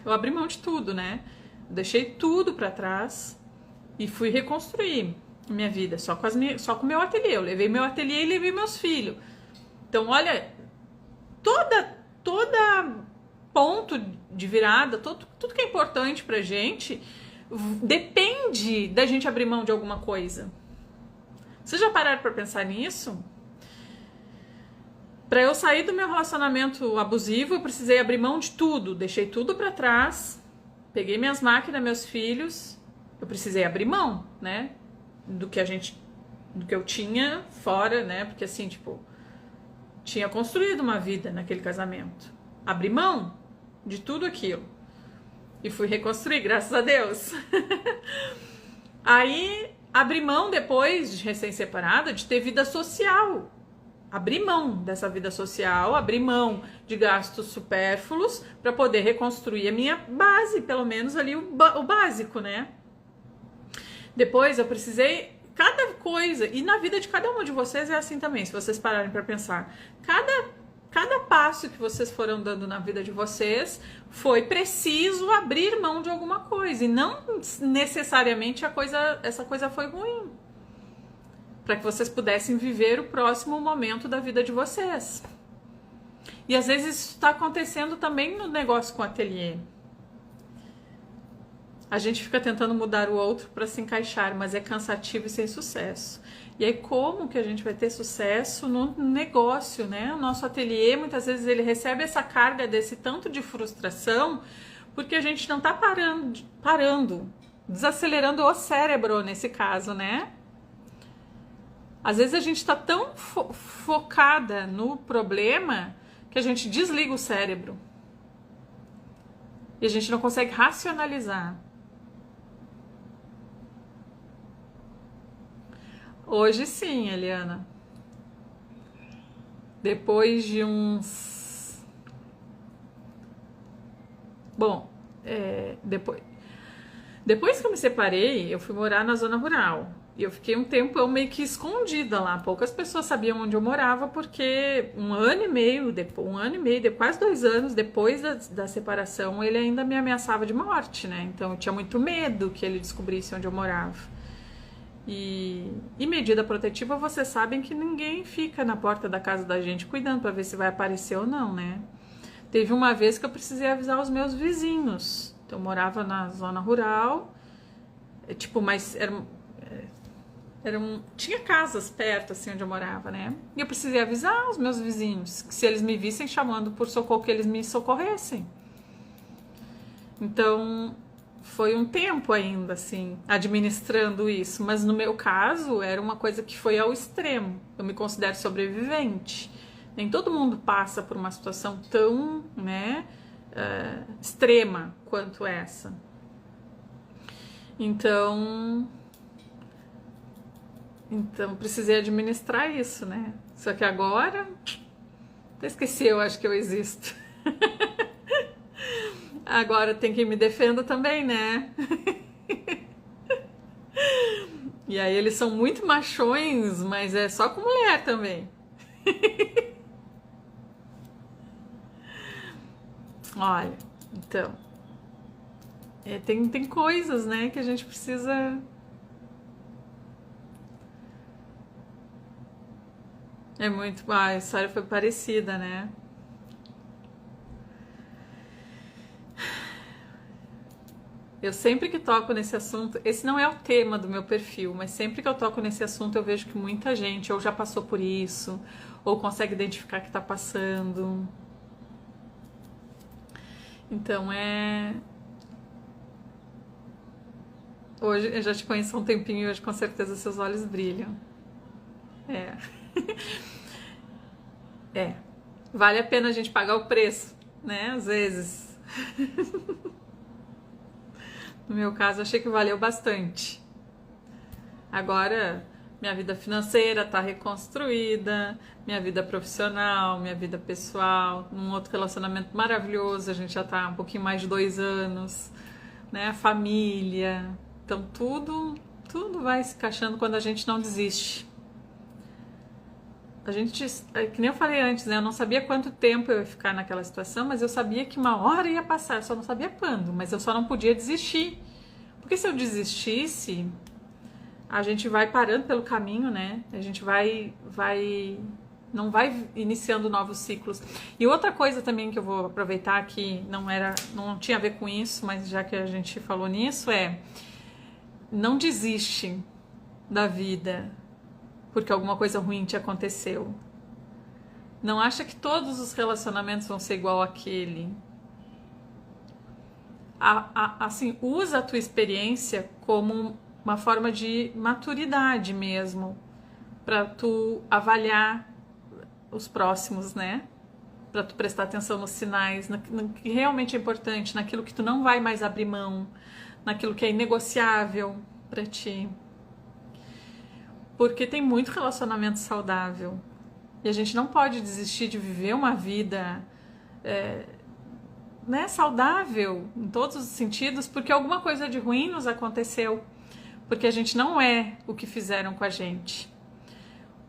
eu abri mão de tudo, né? Deixei tudo pra trás e fui reconstruir minha vida só com o meu ateliê. Eu levei meu ateliê e levei meus filhos. Então, olha, toda ponto de virada, tudo que é importante pra gente depende da gente abrir mão de alguma coisa. Vocês já pararam pra pensar nisso? Para eu sair do meu relacionamento abusivo, eu precisei abrir mão de tudo. Deixei tudo para trás, peguei minhas máquinas, meus filhos. Eu precisei abrir mão, né? Do que eu tinha fora, né? Porque assim, tipo, tinha construído uma vida naquele casamento. Abri mão de tudo aquilo. E fui reconstruir, graças a Deus. Aí, abri mão depois de recém-separada de ter vida social. Abrir mão dessa vida social, abrir mão de gastos supérfluos para poder reconstruir a minha base, pelo menos ali o básico, né? Depois eu precisei, cada coisa, e na vida de cada um de vocês é assim também, se vocês pararem para pensar, cada passo que vocês foram dando na vida de vocês foi preciso abrir mão de alguma coisa, e não necessariamente essa coisa foi ruim, para que vocês pudessem viver o próximo momento da vida de vocês. E às vezes isso está acontecendo também no negócio com o ateliê. A gente fica tentando mudar o outro para se encaixar, mas é cansativo e sem sucesso. E aí como que a gente vai ter sucesso no negócio, né? O nosso ateliê, muitas vezes ele recebe essa carga desse tanto de frustração, porque a gente não está parando, desacelerando o cérebro nesse caso, né? Às vezes a gente está tão focada no problema que a gente desliga o cérebro. E a gente não consegue racionalizar. Hoje sim, Eliana. Depois de uns... Bom, depois que eu me separei, eu fui morar na zona rural. E eu fiquei um tempo meio que escondida lá. Poucas pessoas sabiam onde eu morava, porque um ano e meio, quase 2 anos depois da separação, ele ainda me ameaçava de morte, né? Então eu tinha muito medo que ele descobrisse onde eu morava. E medida protetiva, vocês sabem que ninguém fica na porta da casa da gente cuidando para ver se vai aparecer ou não, né? Teve uma vez que eu precisei avisar os meus vizinhos. Então eu morava na zona rural, mas tinha casas perto, assim, onde eu morava, né? E eu precisei avisar os meus vizinhos que se eles me vissem chamando por socorro, que eles me socorressem. Então, foi um tempo ainda, assim, administrando isso. Mas no meu caso, era uma coisa que foi ao extremo. Eu me considero sobrevivente. Nem todo mundo passa por uma situação tão, né, extrema quanto essa. Então, precisei administrar isso, né? Só que agora, até esqueci, eu acho que eu existo. Agora tem quem me defenda também, né? E aí eles são muito machões, mas é só com mulher também. Olha, então, tem coisas, né, que a gente precisa... a história foi parecida, né? Eu sempre que toco nesse assunto, esse não é o tema do meu perfil, mas sempre que eu toco nesse assunto eu vejo que muita gente ou já passou por isso, ou consegue identificar que tá passando. Então hoje eu já te conheço há um tempinho e hoje com certeza seus olhos brilham. Vale a pena a gente pagar o preço, né? Às vezes. No meu caso, achei que valeu bastante. Agora, Minha vida financeira tá reconstruída, minha vida profissional, minha vida pessoal, num outro relacionamento maravilhoso, a gente já tá há um pouquinho mais de 2 anos, né? Família. Então tudo vai se encaixando quando a gente não desiste. A gente, que nem eu falei antes, né? Eu não sabia quanto tempo eu ia ficar naquela situação, mas eu sabia que uma hora ia passar, eu só não sabia quando, mas eu só não podia desistir. Porque se eu desistisse, a gente vai parando pelo caminho, né? A gente não vai iniciando novos ciclos. E outra coisa também que eu vou aproveitar que não tinha a ver com isso, mas já que a gente falou nisso, não desiste da vida porque alguma coisa ruim te aconteceu. Não acha que todos os relacionamentos vão ser igual àquele. Assim, usa a tua experiência como uma forma de maturidade mesmo, para tu avaliar os próximos, né? Para tu prestar atenção nos sinais, no que realmente é importante, naquilo que tu não vai mais abrir mão, naquilo que é inegociável para ti. Porque tem muito relacionamento saudável. E a gente não pode desistir de viver uma vida né, saudável em todos os sentidos, porque alguma coisa de ruim nos aconteceu. Porque a gente não é o que fizeram com a gente.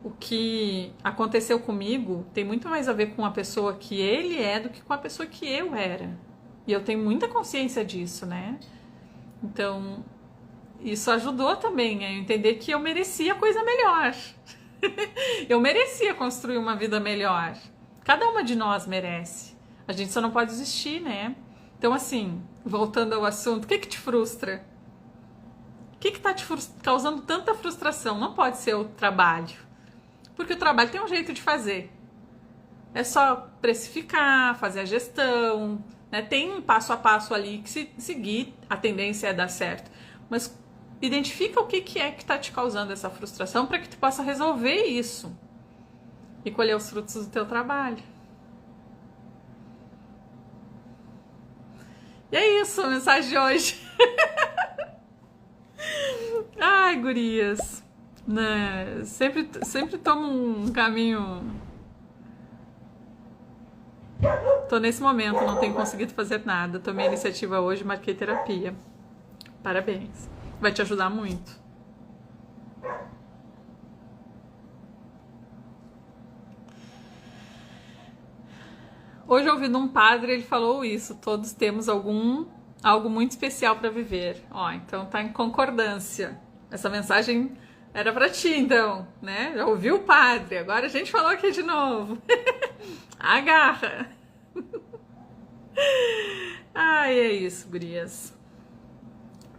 O que aconteceu comigo tem muito mais a ver com a pessoa que ele é do que com a pessoa que eu era. E eu tenho muita consciência disso, né? Então, isso ajudou também a entender que eu merecia coisa melhor. Eu merecia construir uma vida melhor. Cada uma de nós merece. A gente só não pode desistir, né? Então, assim, voltando ao assunto, o que te frustra? O que tá te causando tanta frustração? Não pode ser o trabalho. Porque o trabalho tem um jeito de fazer. É só precificar, fazer a gestão, né? Tem um passo a passo ali que se seguir, a tendência é dar certo. Mas identifica o que é que está te causando essa frustração para que tu possa resolver isso e colher os frutos do teu trabalho. E é isso, a mensagem de hoje. Ai, gurias. Né? Sempre tomo um caminho. Tô nesse momento, não tenho conseguido fazer nada. Tomei a iniciativa hoje, marquei terapia. Parabéns. Vai te ajudar muito. Hoje, ouvindo um padre, ele falou isso. Todos temos algo muito especial para viver. Ó, então tá em concordância. Essa mensagem era para ti, então, né? Já ouviu o padre, agora a gente falou aqui de novo. Agarra! Ai, é isso, gurias.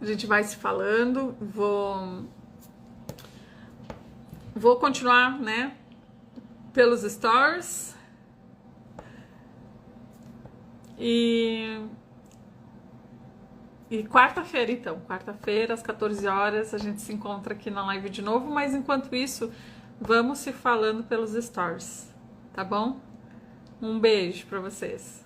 A gente vai se falando. Vou continuar, né? Pelos stories. E quarta-feira, então. Quarta-feira, às 14 horas, a gente se encontra aqui na live de novo. Mas enquanto isso, vamos se falando pelos stories. Tá bom? Um beijo pra vocês.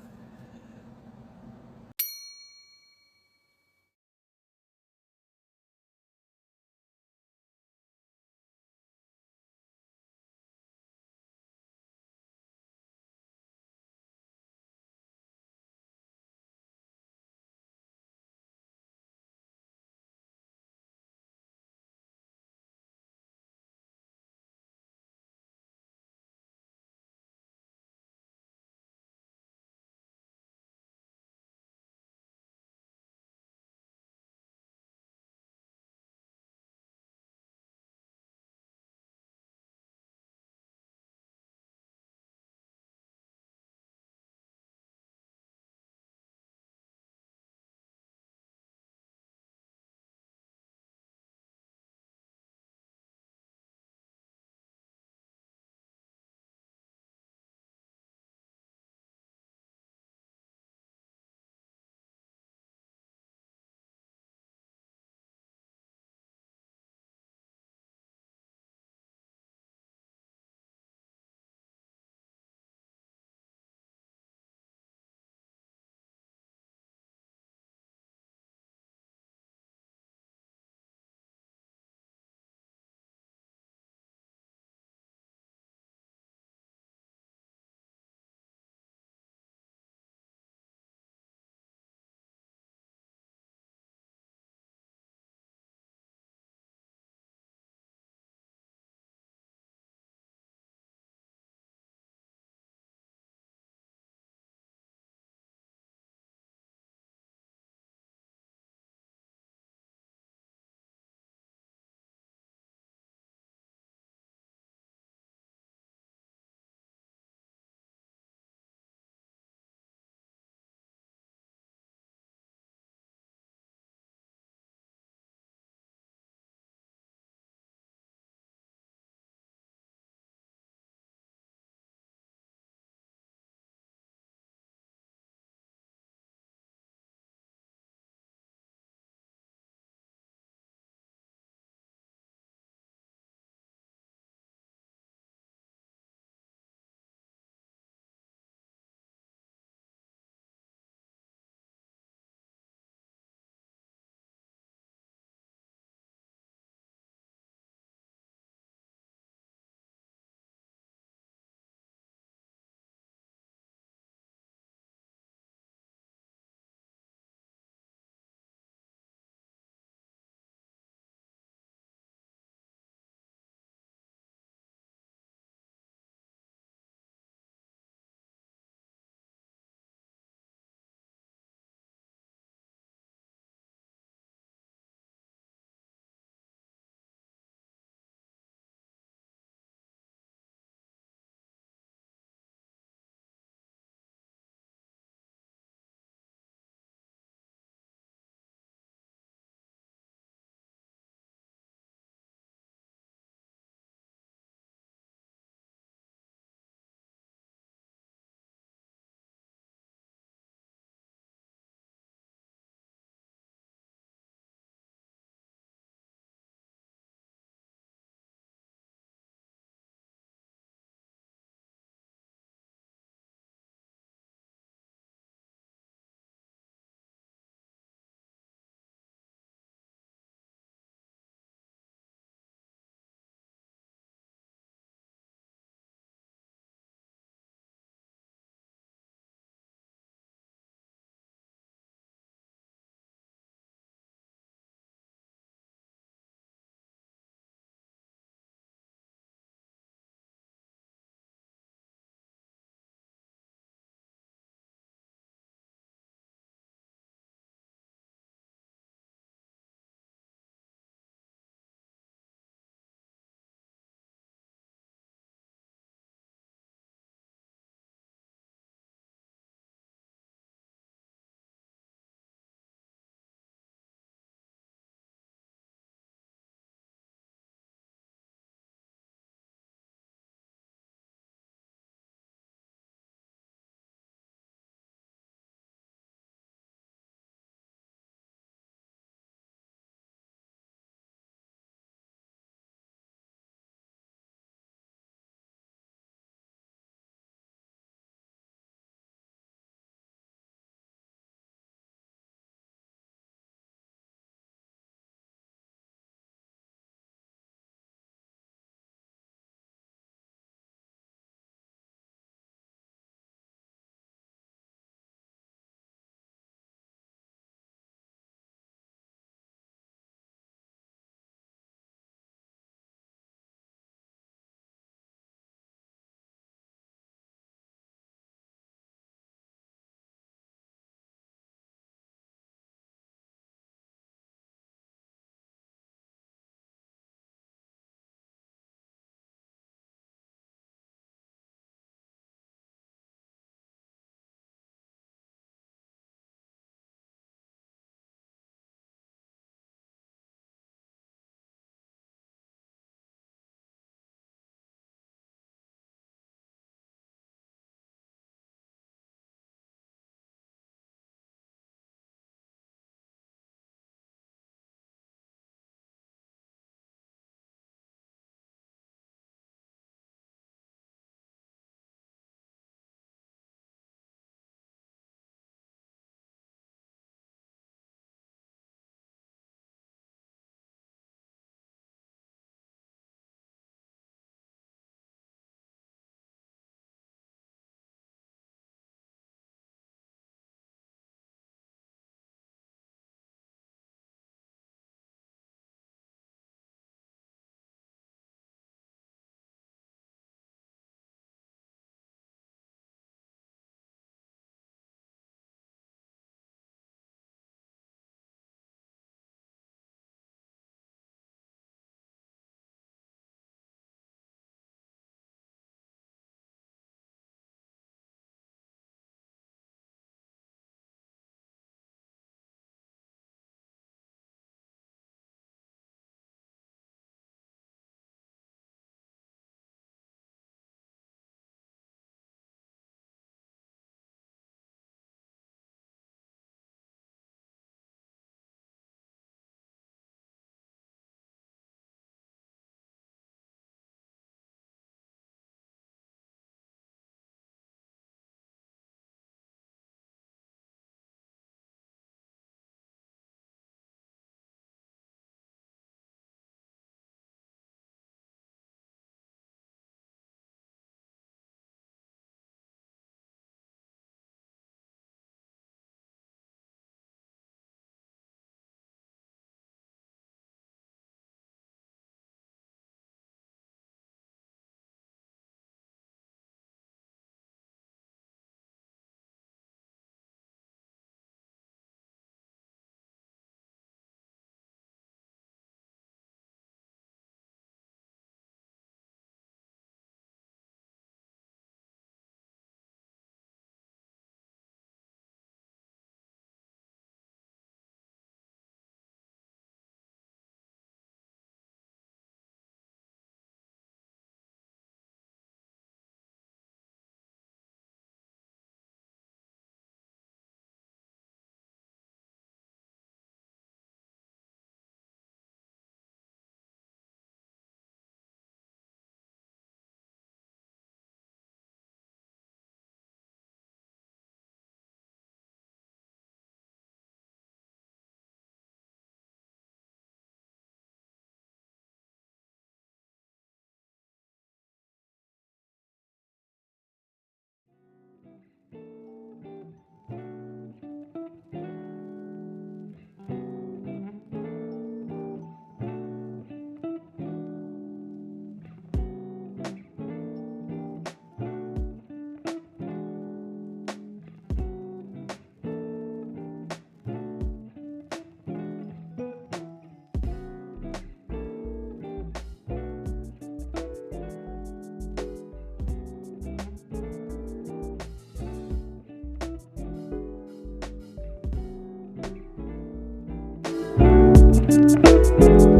Tchau!